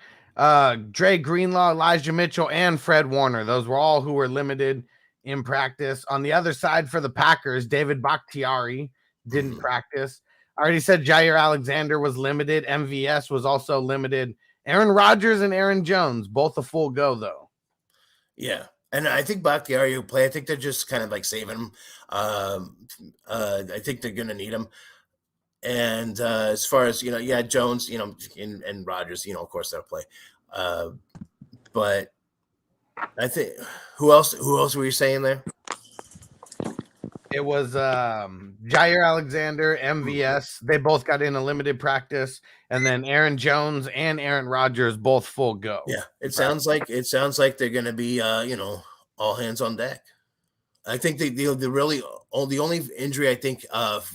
Dre Greenlaw, Elijah Mitchell, and Fred Warner. Those were all who were limited in practice. On the other side for the Packers, David Bakhtiari didn't practice. I already said Jair Alexander was limited. MVS was also limited. Aaron Rodgers and Aaron Jones, both a full go, though.
Yeah. And I think Bakhtiari will play. I think they're just kind of like saving him. I think they're going to need him. And as far as, Jones, and Rodgers, of course they'll play. But I think who else were you saying there?
It was Jair Alexander, MVS. They both got in a limited practice, and then Aaron Jones and Aaron Rodgers both full go.
Yeah, it sounds like they're going to be all hands on deck. I think the only injury I think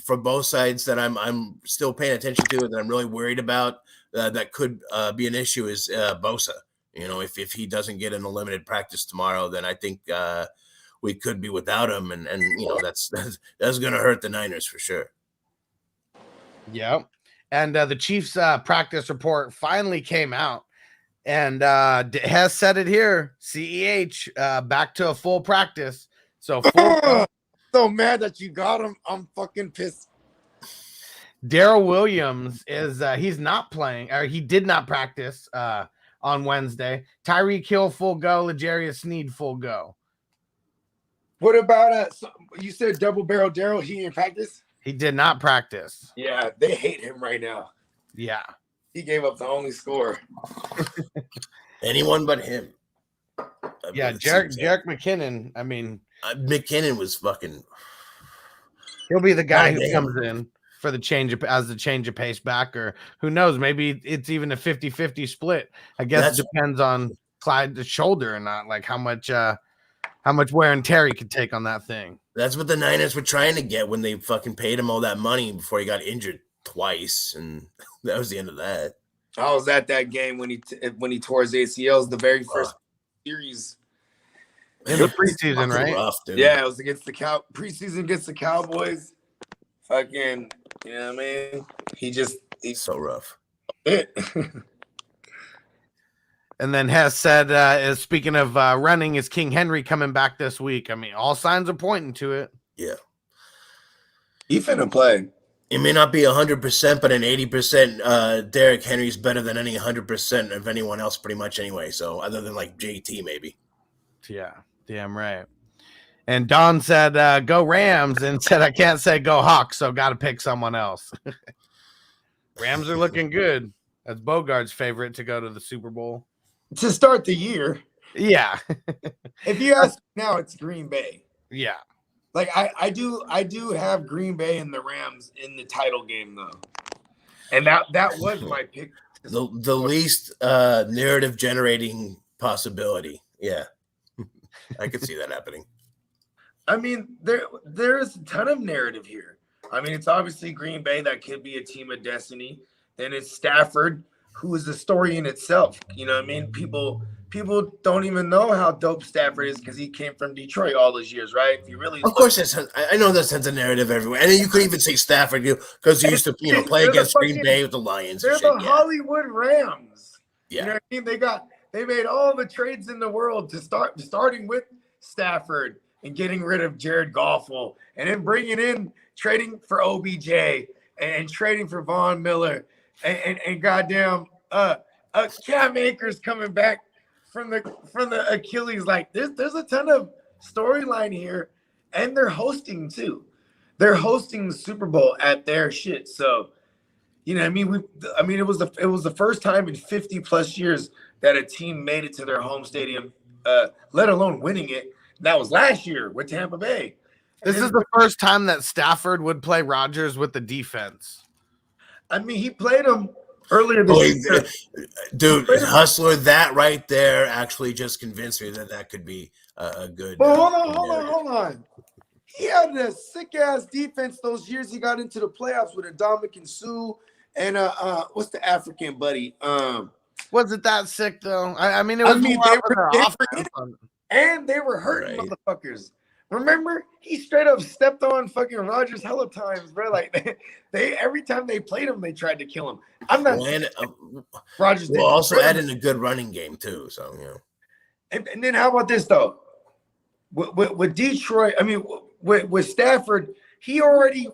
for both sides that I'm still paying attention to and that I'm really worried about that could be an issue is Bosa. If he doesn't get in a limited practice tomorrow, then I think we could be without him, and that's going to hurt the Niners for sure.
Yeah, and the Chiefs practice report finally came out, and has said it here. CEH back to a full practice. So
so mad that you got him. I'm fucking pissed.
Darrell Williams is he's not playing, or he did not practice on Wednesday. Tyreek Hill full go. L'Jarius Sneed full go.
What about you said double barrel Darrell? He in practice?
He did not practice.
Yeah, they hate him right now.
Yeah,
he gave up the only score.
Anyone but him.
Yeah, Jerick McKinnon. I mean,
McKinnon was fucking.
He'll be the guy who comes in for the change of pace back, or who knows? Maybe it's even a 50-50 split. I guess it depends on Clyde's shoulder or not. Like how much wear and tear he could take on that thing. That's
what the Niners were trying to get when they fucking paid him all that money before he got injured twice, and that was the end of that.
I was at that game when he tore his ACLs, the very first series.
In the preseason, right?
Rough, dude.
Yeah, it was against the preseason against the Cowboys. Fucking, you know what I mean? He's
so rough.
And then Hess said, speaking of running, is King Henry coming back this week? I mean, all signs are pointing to it.
Yeah.
He finna play.
It may not be 100%, but an 80% Derrick Henry's better than any 100% of anyone else pretty much anyway. So other than like JT maybe.
Yeah, damn right. And Don said, go Rams, and said, I can't say go Hawks, so got to pick someone else. Rams are looking good. That's Bogard's favorite to go to the Super Bowl.
To start the year.
Yeah.
If you ask now, it's Green Bay.
Yeah.
Like I do have Green Bay and the Rams in the title game though. And that was my pick.
The least narrative generating possibility. Yeah. I could see that happening.
I mean, there's a ton of narrative here. I mean, it's obviously Green Bay that could be a team of destiny. Then it's Stafford, who is a story in itself. You know what I mean? People don't even know how dope Stafford is because he came from Detroit all those years, right? If you really,
of course, I know that sense of narrative everywhere, and then you could even say Stafford, because he used to, play against Green Bay with the Lions.
They're the Hollywood Rams.
Yeah,
you know what I mean? They made all the trades in the world starting with Stafford and getting rid of Jared Goff, and then trading for OBJ, and trading for Von Miller and goddamn Cam Akers coming back from the Achilles. Like there's a ton of storyline here, and they're hosting too. They're hosting the Super Bowl at their shit. So, you know, it was the first time in 50 plus years that a team made it to their home stadium, let alone winning it. That was last year with Tampa Bay.
This is the first time that Stafford would play Rodgers with the defense.
I mean, he played him earlier this year.
Dude, Hustler, that right there actually just convinced me that could be a good.
But hold on. He had a sick-ass defense those years he got into the playoffs with Ndamukong Suh and what's the African buddy?
Was it that sick though? I mean, it was
they were hurting motherfuckers. Remember, he straight up stepped on fucking Rodgers hella times, bro. Like they every time they played him, they tried to kill him. I'm not.
Rodgers will also add in a good running game too. So you know.
And then how about this though? With Detroit, I mean, with Stafford, he already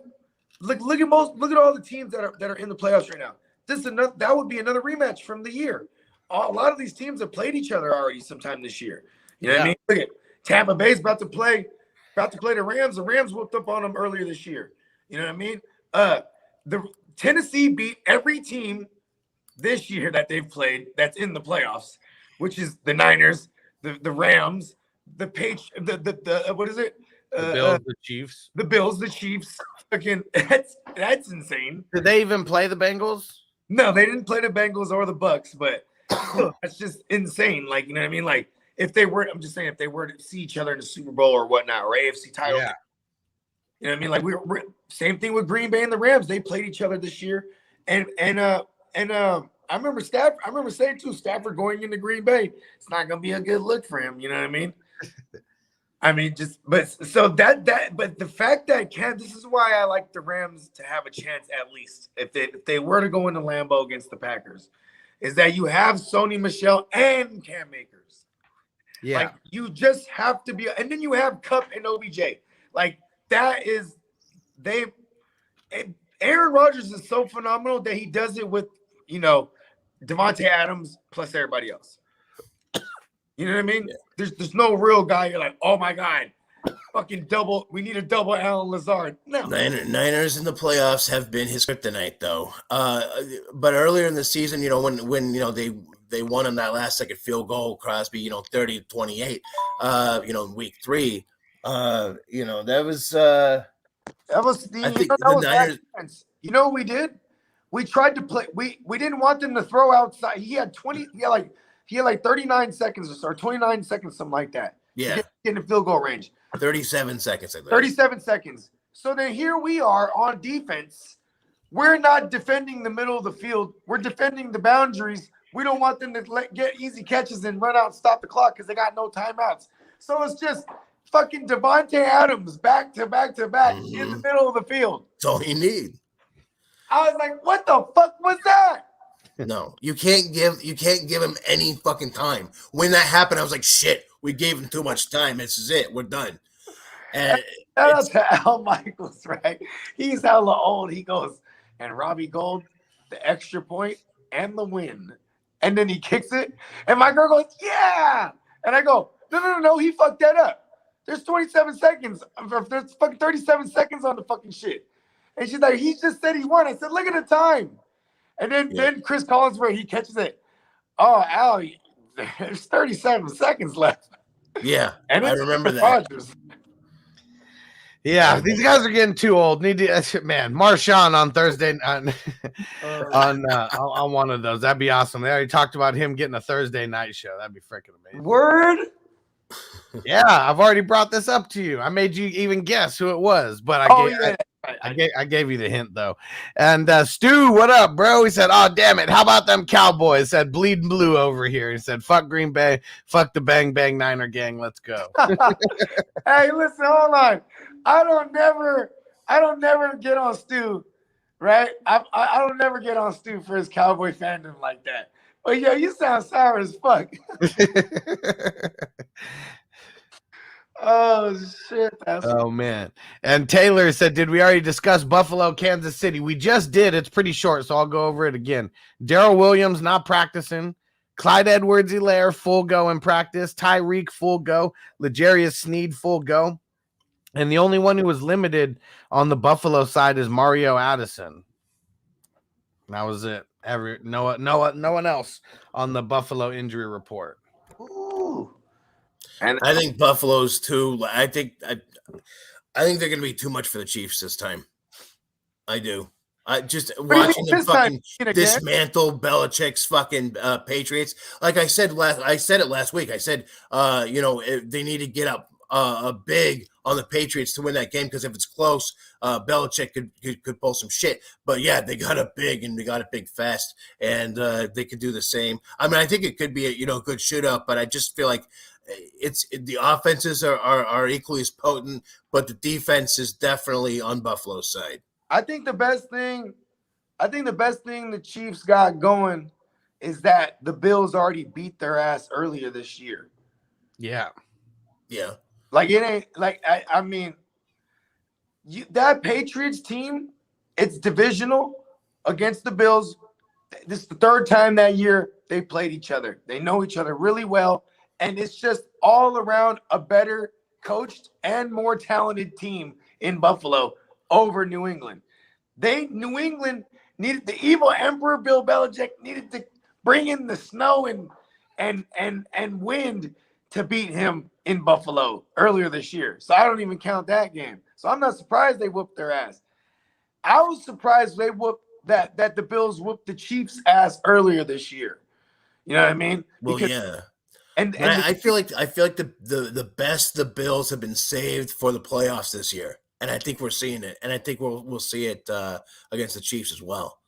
look at all the teams that are in the playoffs right now. That would be another rematch from the year. A lot of these teams have played each other already sometime this year. You know what I mean? Look at Tampa Bay's about to play the Rams. The Rams whooped up on them earlier this year. You know what I mean? The Tennessee beat every team this year that they've played that's in the playoffs, which is the Niners, the Rams, the what is it?
The Bills, the Chiefs.
The Bills, the Chiefs. Again, that's insane.
Did they even play the Bengals?
No, they didn't play the Bengals or the Bucks, but that's just insane. Like, you know what I mean? Like, if they were to see each other in the Super Bowl or whatnot, or AFC title, you know what I mean? Like, we're same thing with Green Bay and the Rams. They played each other this year, and I remember saying too, Stafford going into Green Bay, it's not gonna be a good look for him. You know what I mean? But the fact that this is why I like the Rams to have a chance at least if they were to go into Lambeau against the Packers, is that you have Sony Michel and Cam Akers. Yeah, like you just have to be, and then you have Kupp and OBJ. Like that is Aaron Rodgers is so phenomenal that he does it with Devontae Adams plus everybody else. You know what I mean? Yeah. There's no real guy. You're like, oh my God, fucking double. We need a double Alan Lazard. No.
Niners in the playoffs have been his kryptonite though. But earlier in the season, when they won on that last second field goal, Crosby, 30-28, in week 3, that was the
Niners. You know what we did? We tried to play. We didn't want them to throw outside. He had 39 seconds or 29 seconds, something like that.
Yeah.
To get in the field goal range.
37 seconds.
37 seconds. So then here we are on defense. We're not defending the middle of the field. We're defending the boundaries. We don't want them to get easy catches and run out and stop the clock because they got no timeouts. So it's just fucking Devontae Adams back to back to back in the middle of the field.
That's all you need.
I was like, what the fuck was that?
No, you can't give him any fucking time. When that happened, I was like, shit, we gave him too much time. This is it. We're done. And
that's Al Michaels, right? He's hella old. He goes, and Robbie Gould, the extra point and the win. And then he kicks it. And my girl goes, yeah. And I go, no, he fucked that up. There's 27 seconds. There's fucking 37 seconds on the fucking shit. And she's like, he just said he won. I said, look at the time. And then Chris Collinsworth, he catches it. Oh, Al, there's 37 seconds left.
Yeah, and I remember that.
Yeah, these guys are getting too old. Marshawn on Thursday on one of those. That'd be awesome. They already talked about him getting a Thursday night show. That'd be freaking amazing.
Word.
Yeah, I've already brought this up to you. I made you even guess who it was, but I gave you the hint though. And Stu, what up, bro? He said, "Oh damn it, how about them Cowboys?" Said bleeding blue over here. He said, "Fuck Green Bay, fuck the Bang Bang Niner gang. Let's go."
Hey, listen, hold on. I don't never get on Stu, right? I don't never get on Stu for his Cowboy fandom like that. But yo, you sound sour as fuck. Oh shit, that's
Oh man. And Taylor said, did we already discuss Buffalo, Kansas City? We just did. It's pretty short, so I'll go over it again. Darrell Williams not practicing. Clyde Edwards-Helaire full go in practice. Tyreek full go. L'Jarius Sneed full go. And the only one who was limited on the Buffalo side is Mario Addison. That was it. No one else on the Buffalo injury report.
Ooh. And
I think Buffalo's too. I think they're going to be too much for the Chiefs this time. I do. I just watching them fucking dismantle Belichick's fucking Patriots. Like I said it last week. I said, they need to get up big on the Patriots to win that game, because if it's close, Belichick could pull some shit. But yeah, they got it big, and they got it big fast, and they could do the same. I mean, I think it could be a good shootout, but I just feel like the offenses are equally as potent, but the defense is definitely on Buffalo's side.
I think the best thing the Chiefs got going is that the Bills already beat their ass earlier this year.
Yeah.
Yeah.
Like, it ain't like, I mean, that Patriots team, it's divisional against the Bills. This is the third time that year they played each other. They know each other really well. And it's just all around a better coached and more talented team in Buffalo over New England. New England needed the evil Emperor Bill Belichick needed to bring in the snow and wind to beat him in Buffalo earlier this year. So I don't even count that game. So I'm not surprised they whooped their ass. I was surprised they whooped that the Bills whooped the Chiefs' ass earlier this year. You know what I mean?
Well,
because,
yeah.
And
I feel like the best the Bills have been saved for the playoffs this year, and I think we're seeing it, and I think we'll see it against the Chiefs as well.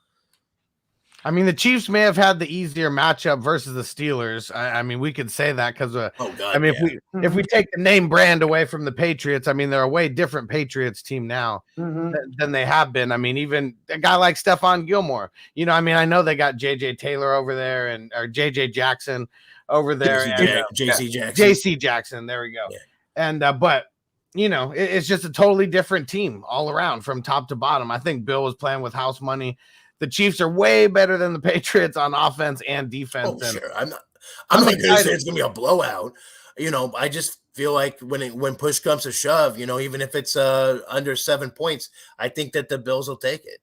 I mean, the Chiefs may have had the easier matchup versus the Steelers. I mean, we could say that because, if we take the name brand away from the Patriots, I mean, they're a way different Patriots team now than they have been. I mean, even a guy like Stephon Gilmore, I mean, I know they got JJ Taylor over there or JJ Jackson over there. JC Jackson. There we go.
Yeah.
And, but, it's just a totally different team all around from top to bottom. I think Bill was playing with house money. The Chiefs are way better than the Patriots on offense and defense.
Oh, sure. I'm not going to say it's going to be a blowout. I just feel like when push comes to shove, even if it's under 7 points, I think that the Bills will take it.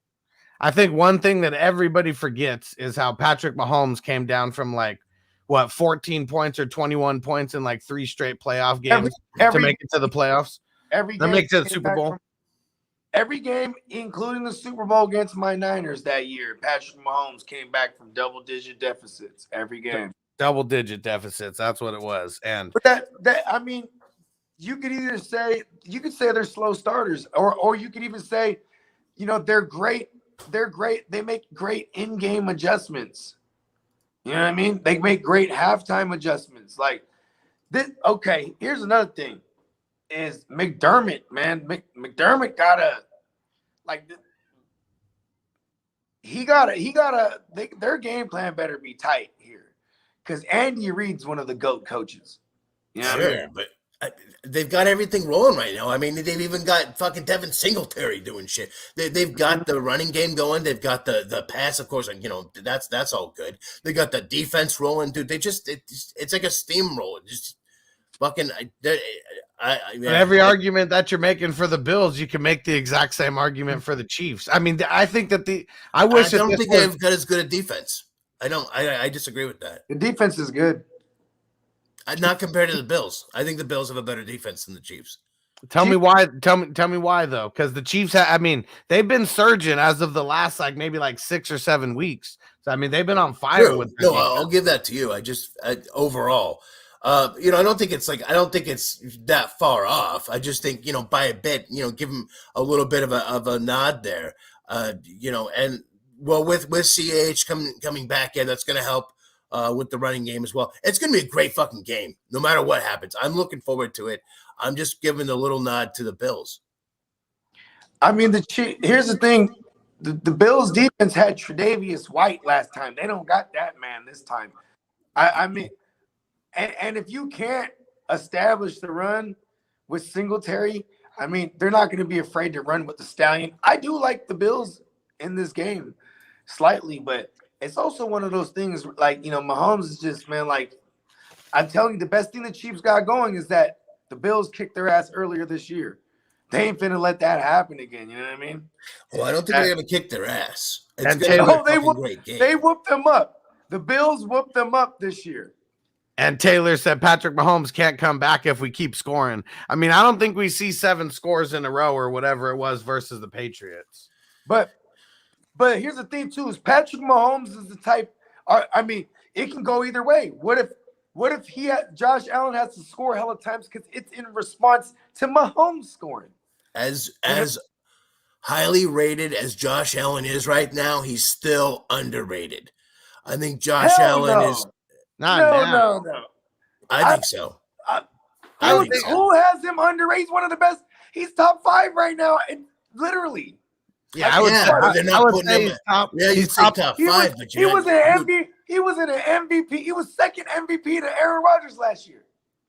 I think one thing that everybody forgets is how Patrick Mahomes came down from 14 points or 21 points in 3 straight playoff games to make it to the playoffs.
Every game
make it to the Super Bowl.
Every game, including the Super Bowl against my Niners that year, Patrick Mahomes came back from double-digit deficits every game.
Double-digit deficits. That's what it was. And
but that I mean, you could say they're slow starters, or you could even say, they're great. They're great. They make great in-game adjustments. You know what I mean? They make great halftime adjustments. Like this. Okay, here's another thing. Is McDermott, man. McDermott their game plan better be tight here, because Andy Reid's one of the GOAT coaches.
Sure, but they've got everything rolling right now. I mean, they've even got fucking Devin Singletary doing shit. They've got the running game going. They've got the pass, of course, and that's all good. They got the defense rolling, dude. It's like a steamroller. Just fucking.
Every argument that you're making for the Bills, you can make the exact same argument for the Chiefs. I mean, I think that I don't
think they've got as good a defense. I disagree with that.
The defense is good.
Not compared to the Bills. I think the Bills have a better defense than the Chiefs.
Tell me why. Tell me why though, because the Chiefs. They've been surging as of the last maybe 6 or 7 weeks. So I mean, they've been on fire with.
No, I'll give that to you. Overall. I don't think it's that far off. I just think, by a bit, give them a little bit of a nod there. And with CH coming back in, that's going to help with the running game as well. It's going to be a great fucking game, no matter what happens. I'm looking forward to it. I'm just giving a little nod to the Bills.
I mean, here's the thing. The Bills defense had Tre'Davious White last time. They don't got that man this time. I mean, and if you can't establish the run with Singletary, I mean, they're not going to be afraid to run with the Stallion. I do like the Bills in this game slightly, but it's also one of those things like, Mahomes is just, man, like, I'm telling you, the best thing the Chiefs got going is that the Bills kicked their ass earlier this year. They ain't finna let that happen again. You know what I mean?
Well, I don't think they're going to kick their ass. It's
And
going to be
Taylor-
a fucking great game.
They whooped them up. The Bills whooped them up this year.
And Taylor said Patrick Mahomes can't come back if we keep scoring. I mean, I don't think we see 7 scores in a row or whatever it was versus the Patriots.
But here's the thing too: is Patrick Mahomes is the type. I mean, it can go either way. What if Josh Allen has to score hella times because it's in response to Mahomes scoring?
As highly rated as Josh Allen is right now, he's still underrated. I think Josh Allen is.
Not now.
No.
I think so. I think so.
Who has him underrated? He's one of the best. He's top 5 right now, and literally.
Yeah, I would
but they're not putting him.
top.
Yeah, you'd say top 5, but
he was an MVP. He was an MVP. He was second MVP to Aaron Rodgers last year.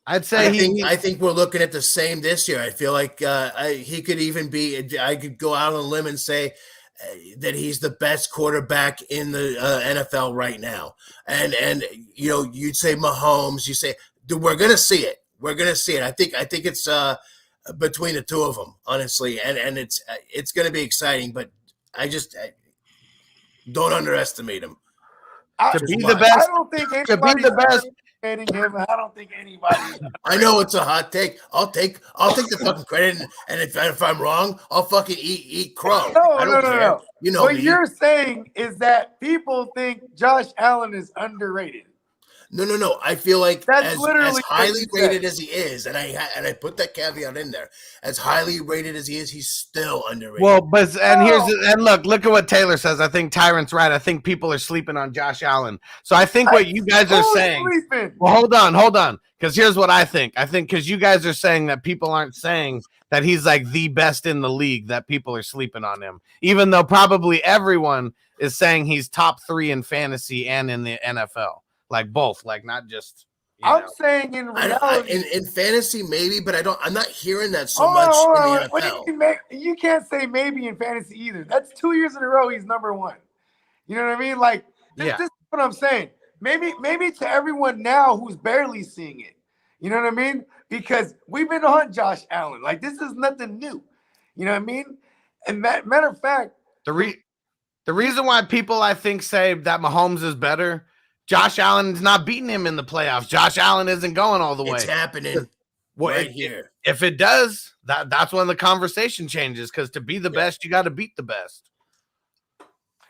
I'd say
I think we're looking at the same this year. I feel like he could even be. I could go out on a limb and say that he's the best quarterback in the NFL right now. And you'd say Mahomes. You say we're gonna see it. We're gonna see it. I think it's between the two of them, honestly, and it's gonna be exciting. But I don't underestimate him.
to be the best.
I don't think
To be the best.
him. I don't think anybody.
I know it's a hot take. I'll take the fucking credit, and if I'm wrong, I'll fucking eat crow. I don't care.
No.
You know
What
me.
you're saying is that people think Josh Allen is underrated.
No. I feel like
That's
as
literally
highly
what you
rated
said.
as he is, and I put that caveat in there. As highly rated as he is, he's still underrated.
Well, look at what Taylor says. I think Tyrant's right. I think people are sleeping on Josh Allen. So I think what you guys are saying.
Sleeping?
Well, hold on. Because here's what I think. I think because you guys are saying that people aren't saying that he's like the best in the league, that people are sleeping on him, even though probably everyone is saying he's top 3 in fantasy and in the NFL. Like both, like not just.
I'm saying in reality,
in fantasy maybe, but I'm not hearing that so much in the NFL.
You can't say maybe in fantasy either. That's 2 years in a row he's number 1. You know what I mean? Like this is what I'm saying. Maybe to everyone now who's barely seeing it. You know what I mean? Because we've been on Josh Allen. Like this is nothing new. You know what I mean? And matter of fact,
the reason why people I think say that Mahomes is better. Josh Allen's not beating him in the playoffs. Josh Allen isn't going all the way.
It's happening right here.
If it does, that's when the conversation changes. Because to be the best, you got to beat the best.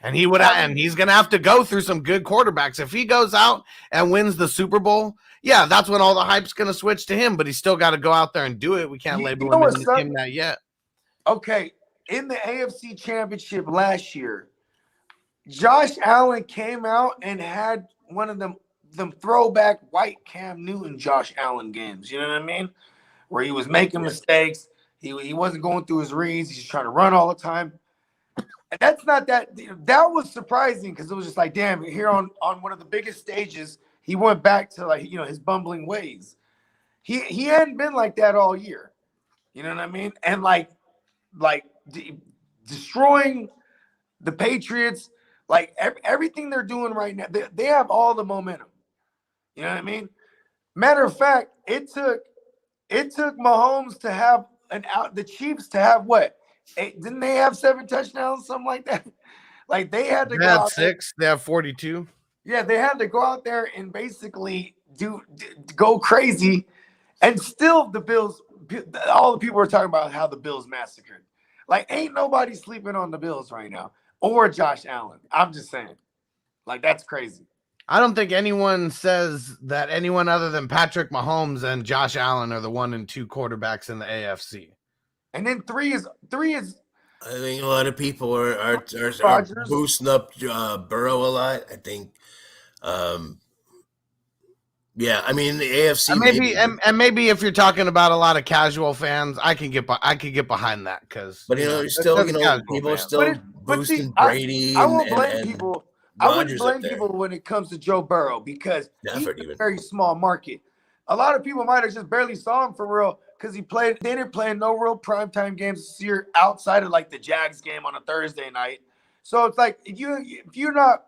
And he's gonna have to go through some good quarterbacks. If he goes out and wins the Super Bowl, that's when all the hype's gonna switch to him. But he's still got to go out there and do it. We can't label him that yet.
Okay, in the AFC Championship last year, Josh Allen came out and had one of them throwback white Cam Newton Josh Allen games. You know what I mean? Where he was making mistakes. He wasn't going through his reads. He's just trying to run all the time. And that's not that. That was surprising because it was just like, damn, here on one of the biggest stages, he went back to his bumbling ways. He hadn't been like that all year. You know what I mean? And destroying the Patriots. Like everything they're doing right now, they have all the momentum. You know what I mean? Matter of fact, it took Mahomes to have the Chiefs to have what? Didn't they have 7 touchdowns, something like that? Like they had to go out
6. They have 42.
Yeah, they had to go out there and basically go crazy, and still the Bills. All the people are talking about how the Bills massacred. Like ain't nobody sleeping on the Bills right now. Or Josh Allen. I'm just saying. Like, that's crazy.
I don't think anyone says that anyone other than Patrick Mahomes and Josh Allen are the 1 and 2 quarterbacks in the AFC.
And then 3 is.
I think a lot of people are boosting up Burrow a lot. I think, I mean the AFC
maybe if you're talking about a lot of casual fans, I can get behind that because.
But people are still boosting Brady.
I won't blame people. I wouldn't blame
up there.
people when it comes to Joe Burrow because he's
Stafford
a
even.
very small market. A lot of people might have just barely saw him for real because they didn't play no real primetime games this year outside of like the Jags game on a Thursday night. So it's like if you're not,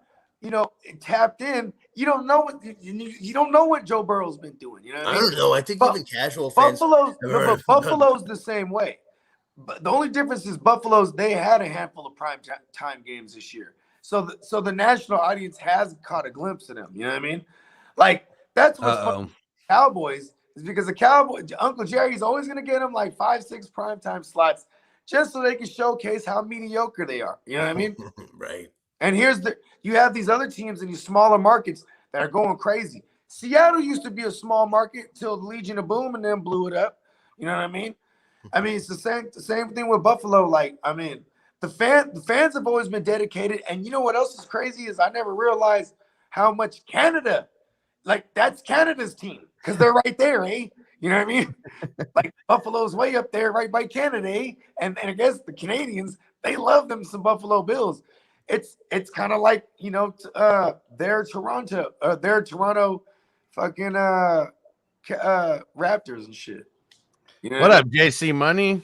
tapped in, you don't know what Joe Burrow's been doing. You know what I
I
mean?
don't know. I think
But
even casual fans
Buffalo's the same way. But the only difference is they had a handful of prime time games this year. So the national audience has caught a glimpse of them. You know what I mean? Like that's what's fun with the Cowboys is because Uncle Jerry's always going to get them like 5-6 primetime slots just so they can showcase how mediocre they are. You know what I mean?
Right.
And you have these other teams in these smaller markets that are going crazy. Seattle used to be a small market till the Legion of Boom and then blew it up. You know what I mean? It's the same thing with Buffalo. Like, the fans have always been dedicated. And you know what else is crazy is I never realized how much Canada, like that's Canada's team because they're right there, eh? You know what I mean? Like Buffalo's way up there, right by Canada, eh? And I guess the Canadians, they love them some Buffalo Bills. It's kind of like their Toronto fucking Raptors and shit. You know
What up, JC Money?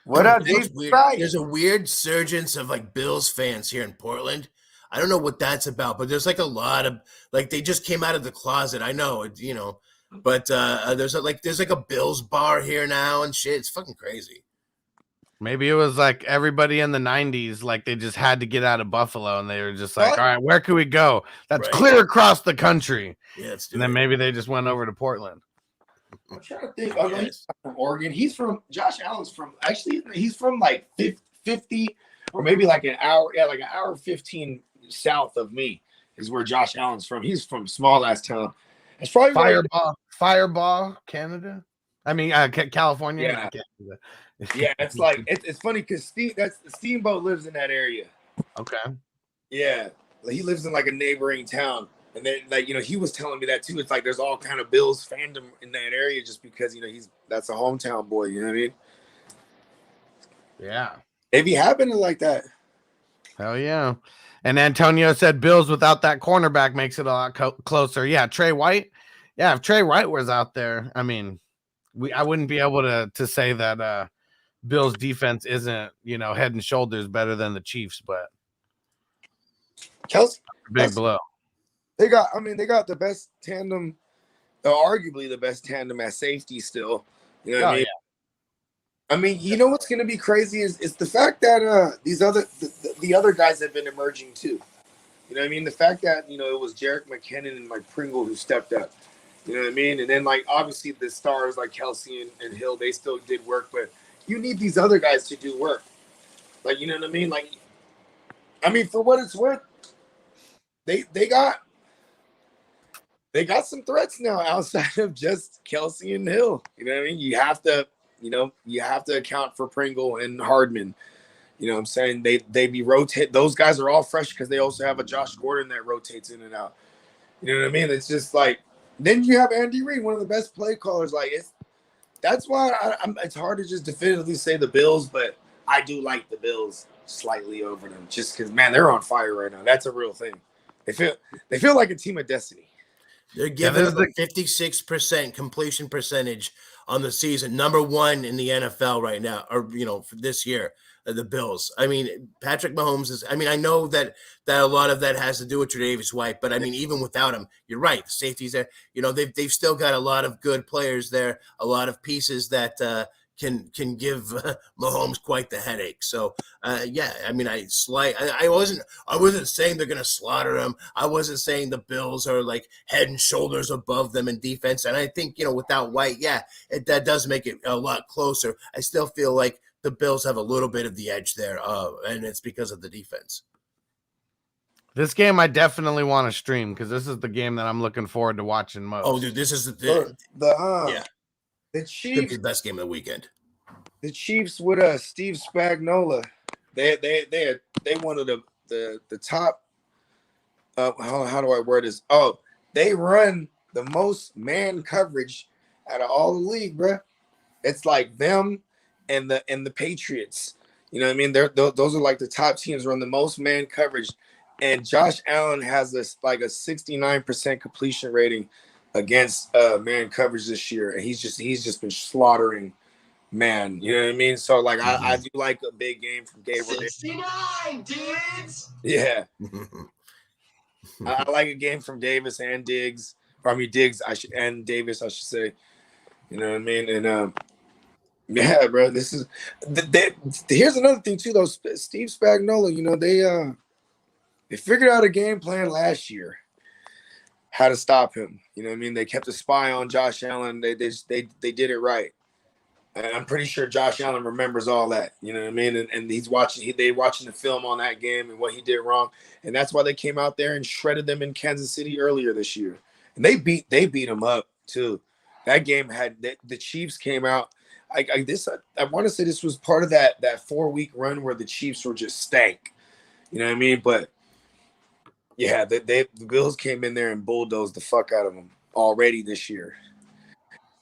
What up,
It's
G?
weird. There's a weird surgence of like Bills fans here in Portland. I don't know what that's about, but there's like a lot of like they just came out of the closet. I know, but there's like a Bills bar here now and shit. It's fucking crazy.
Maybe it was like everybody in the 90s, like they just had to get out of Buffalo and they were just like, all right, where can we go? That's clear across the country.
Yeah,
and then maybe they just went over to Portland.
I'm trying to think. He's from Oregon. Josh Allen's he's from like 50 or maybe like an hour. Yeah, like an hour 15 south of me is where Josh Allen's from. He's from small ass town. It's probably
Fireball, Canada. California.
Yeah. Yeah, it's like it's funny because Steamboat lives in that area.
Okay. Yeah,
he lives in like a neighboring town, and then he was telling me that too. It's like there's all kind of Bills fandom in that area just because that's a hometown boy. You know what I mean?
Yeah.
It be happening like that.
Hell yeah. And Antonio said Bills without that cornerback makes it a lot closer. Yeah, Trey White. Yeah, if Trey White was out there, I wouldn't be able to say that Bills defense isn't, head and shoulders better than the Chiefs, but
Kelsey,
big blow.
They got the best tandem, arguably the best tandem at safety still. You know what I mean? Yeah. You know what's going to be crazy is the fact that the other guys have been emerging too. You know what I mean? The fact that, it was Jerick McKinnon and like Pringle who stepped up. You know what I mean? And then like obviously the stars like Kelsey and Hill, they still did work, but you need these other guys to do work. Like, you know what I mean? Like, for what it's worth, they got some threats now outside of just Kelsey and Hill. You know what I mean? You have to account for Pringle and Hardman. You know what I'm saying? They be rotate. Those guys are all fresh because they also have a Josh Gordon that rotates in and out. You know what I mean? It's just like, then you have Andy Reid, one of the best play callers. Like that's why it's hard to just definitively say the Bills, but I do like the Bills slightly over them just because, man, they're on fire right now. That's a real thing. They feel like a team of destiny.
They're giving us a 56% completion percentage on the season, number one in the NFL right now, or for this year. The Bills. Patrick Mahomes is. I know that a lot of that has to do with Tre'Davious White, but even without him, you're right. The safeties there. They've still got a lot of good players there, a lot of pieces that can give Mahomes quite the headache. So I wasn't saying they're gonna slaughter him. I wasn't saying the Bills are like head and shoulders above them in defense. And I think without White, that does make it a lot closer. I still feel like the Bills have a little bit of the edge there, and it's because of the defense.
This game I definitely want to stream because this is the game that I'm looking forward to watching most.
Oh, dude, this is the
Chiefs,
could be the best game of the weekend.
The Chiefs with Steve Spagnuolo, they one of the top. How do I word this? Oh, they run the most man coverage out of all the league, bro. It's like them and the Patriots. You know what I mean? Those are like the top teams run the most man coverage. And Josh Allen has this like a 69% completion rating against man coverage this year, and he's just been slaughtering man. You know what I mean? So like I do like a big game from Gabriel.
69 dudes.
Yeah, I like a game from Davis and Diggs. Or I mean Diggs, and Davis, I should say. You know what I mean? And yeah, bro, this is. Here's another thing too, though. Steve Spagnuolo, you know, they figured out a game plan last year, how to stop him. You know what I mean? They kept a spy on Josh Allen. They did it right. And I'm pretty sure Josh Allen remembers all that. You know what I mean? And he's watching. They watching the film on that game and what he did wrong. And that's why they came out there and shredded them in Kansas City earlier this year. And they beat them up too. That game had the Chiefs came out. I want to say this was part of that 4-week run where the Chiefs were just stank. You know what I mean? But yeah, the Bills came in there and bulldozed the fuck out of them already this year.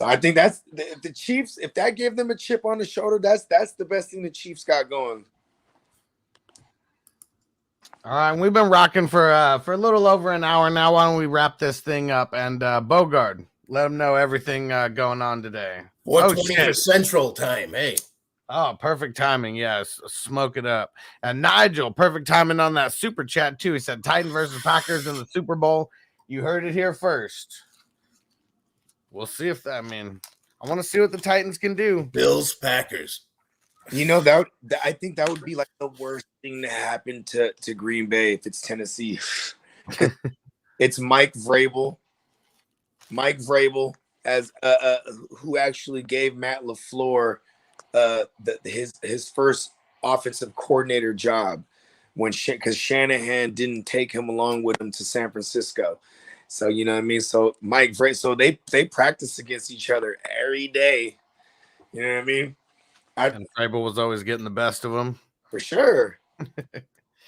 So I think that's the Chiefs. If that gave them a chip on the shoulder, that's the best thing the Chiefs got going.
All right, we've been rocking for a little over an hour now. Why don't we wrap this thing up? And Bogard, let them know everything going on today.
4:20 Central Time. Hey.
Oh, perfect timing. Yes. Smoke it up. And Nigel, perfect timing on that super chat, too. He said Titans versus Packers in the Super Bowl. You heard it here first. We'll see if I want to see what the Titans can do.
Bills, Packers.
You know, I think that would be like the worst thing to happen to Green Bay if it's Tennessee. It's Mike Vrabel. Mike Vrabel, as who actually gave Matt LaFleur his first offensive coordinator job because Shanahan didn't take him along with him to San Francisco. So you know what I mean. So Mike Vrabel, so they practice against each other every day. You know what I mean.
And Vrabel was always getting the best of him
for sure.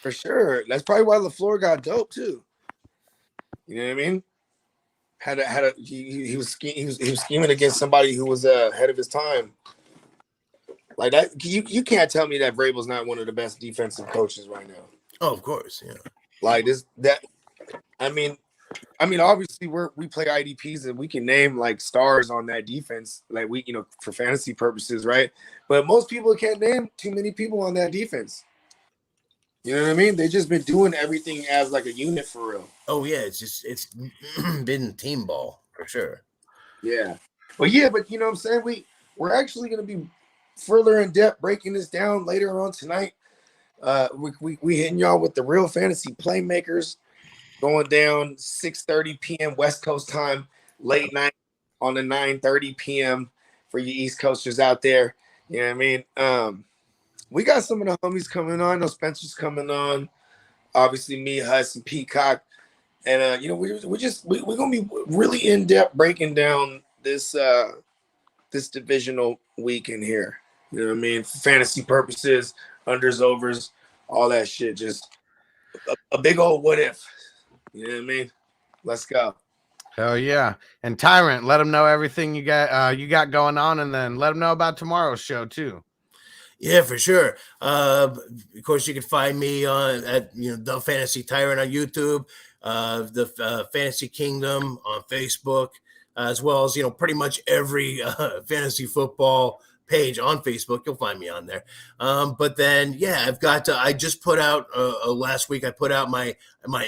For sure. That's probably why LaFleur got dope too. You know what I mean. He was scheming against somebody who was ahead of his time. Like that, you can't tell me that Vrabel's not one of the best defensive coaches right now.
Oh, of course, yeah.
Like this, I mean, obviously we play IDPs and we can name like stars on that defense, like for fantasy purposes, right? But most people can't name too many people on that defense. You know what I mean? They just been doing everything as like a unit for real.
Oh yeah, it's been team ball for sure.
Yeah, but you know what I'm saying? We're actually going to be further in depth breaking this down later on tonight. We hitting y'all with the real fantasy playmakers going down 6:30 p.m. West Coast time, late night on the 9:30 p.m. for you East Coasters out there. You know what I mean? We got some of the homies coming on. No, Spencer's coming on. Obviously, me, Huss, and Peacock. And we're gonna be really in depth breaking down this divisional weekend here. You know what I mean? For fantasy purposes, unders, overs, all that shit. Just a big old what if. You know what I mean? Let's go.
Hell yeah. And Tyrant, let them know everything you got going on, and then let them know about tomorrow's show too.
Yeah, for sure. Of course, you can find me at the Fantasy Tyrant on YouTube, the Fantasy Kingdom on Facebook, as well as pretty much every fantasy football page on Facebook. You'll find me on there. But then, yeah, I've got. I just put out last week. I put out my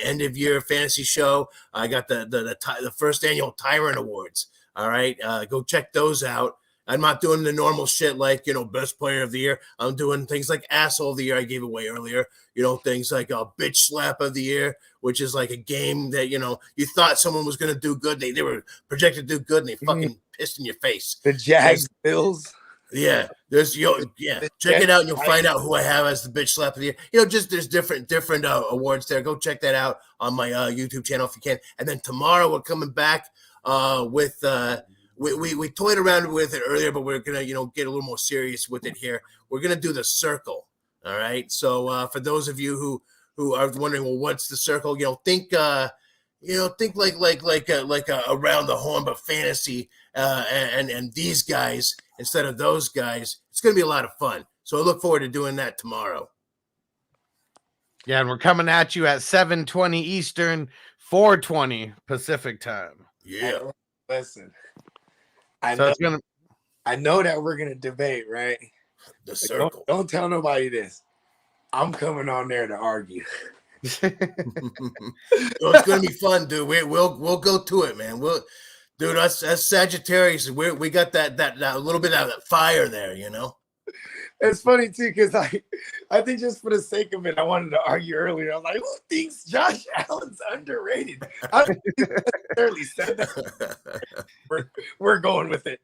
end of year fantasy show. I got the first annual Tyrant Awards. All right, go check those out. I'm not doing the normal shit like, best player of the year. I'm doing things like asshole of the year I gave away earlier. Things like a bitch slap of the year, which is like a game that, you thought someone was going to do good. They were projected to do good and they fucking pissed in your face.
The Jags Bills.
Yeah. Check it out and you'll find out who I have as the bitch slap of the year. There's different awards there. Go check that out on my YouTube channel if you can. And then tomorrow we're coming back with we toyed around with it earlier, but we're gonna get a little more serious with it here. We're gonna do the circle. All right. So for those of you who are wondering, well, what's the circle? Think like around the horn, but fantasy and these guys instead of those guys. It's gonna be a lot of fun. So I look forward to doing that tomorrow.
Yeah, and we're coming at you at 7:20 Eastern, 4:20 Pacific time.
Yeah.
Listen, I
So
know,
it's gonna.
I know that we're gonna debate, right?
The
Like,
circle.
don't tell nobody this. I'm coming on there to argue.
So it's gonna be fun, dude. We'll go to it, man. Dude, us as Sagittarius, we got that little bit of that fire there, you know.
It's funny too, because I think just for the sake of it, I wanted to argue earlier. I was like, who thinks Josh Allen's underrated? I don't think he necessarily said that. We're going with it.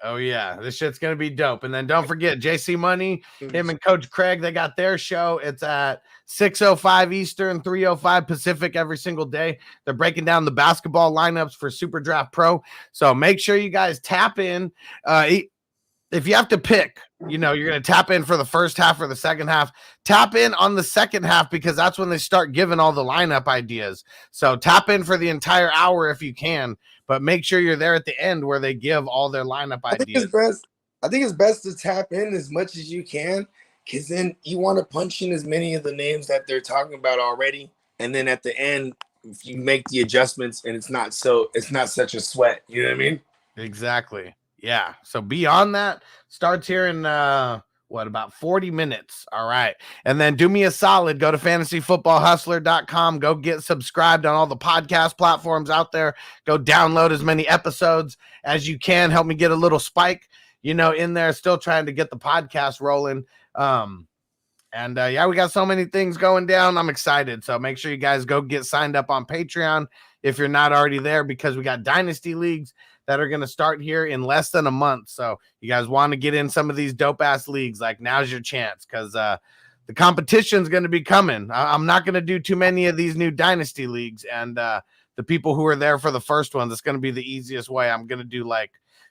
Oh yeah, this shit's gonna be dope. And then don't forget JC Money, him and Coach Craig, they got their show. It's at 6:05 Eastern, 3:05 Pacific every single day. They're breaking down the basketball lineups for Super Draft Pro. So make sure you guys tap in. If you have to pick, you're going to tap in for the first half or the second half. Tap in on the second half because that's when they start giving all the lineup ideas. So tap in for the entire hour if you can, but make sure you're there at the end where they give all their lineup ideas.
I think it's best to tap in as much as you can, because then you want to punch in as many of the names that they're talking about already, and then at the end, if you make the adjustments, and it's not such a sweat. You know what I mean?
Exactly. Yeah. So beyond that, starts here in about 40 minutes. All right. And then do me a solid. Go to fantasyfootballhustler.com. Go get subscribed on all the podcast platforms out there. Go download as many episodes as you can. Help me get a little spike, in there. Still trying to get the podcast rolling. We got so many things going down. I'm excited. So make sure you guys go get signed up on Patreon if you're not already there, because we got dynasty leagues that are going to start here in less than a month. So you guys want to get in some of these dope ass leagues, like now's your chance, because the competition's going to be coming. I'm not going to do too many of these new dynasty leagues, and the people who are there for the first ones, it's going to be the easiest way. I'm going to do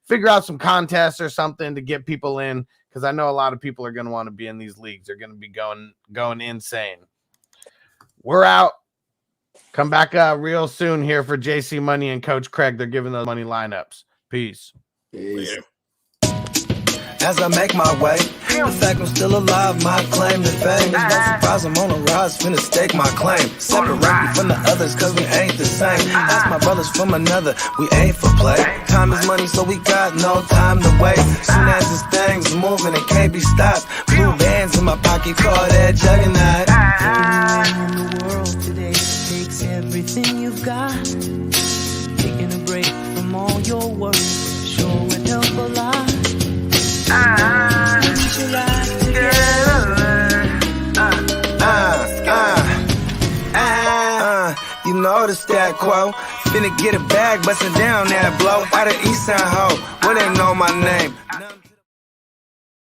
figure out some contests or something to get people in, because I know a lot of people are going to want to be in these leagues. They're going to be going insane. We're out. Come back real soon here for JC Money and Coach Craig. They're giving those money lineups. Peace.
Peace.
As I make my way, the fact I'm still alive, my claim to fame. It's no surprise I'm on a rise, finna stake my claim. Separate me from the others, cause we ain't the same. Ask my brothers from another, we ain't for play. Time is money, so we got no time to waste. Soon as this thing's moving, it can't be stopped. Blue bands in my pocket, call that juggernaut.
In the world today takes everything you've got. Taking a break from all your work sure would help a lot. Get your life together.
You know the stat quo. Finna get a bag, bustin' down that blow. Out of Eastside Ho, where they know my name.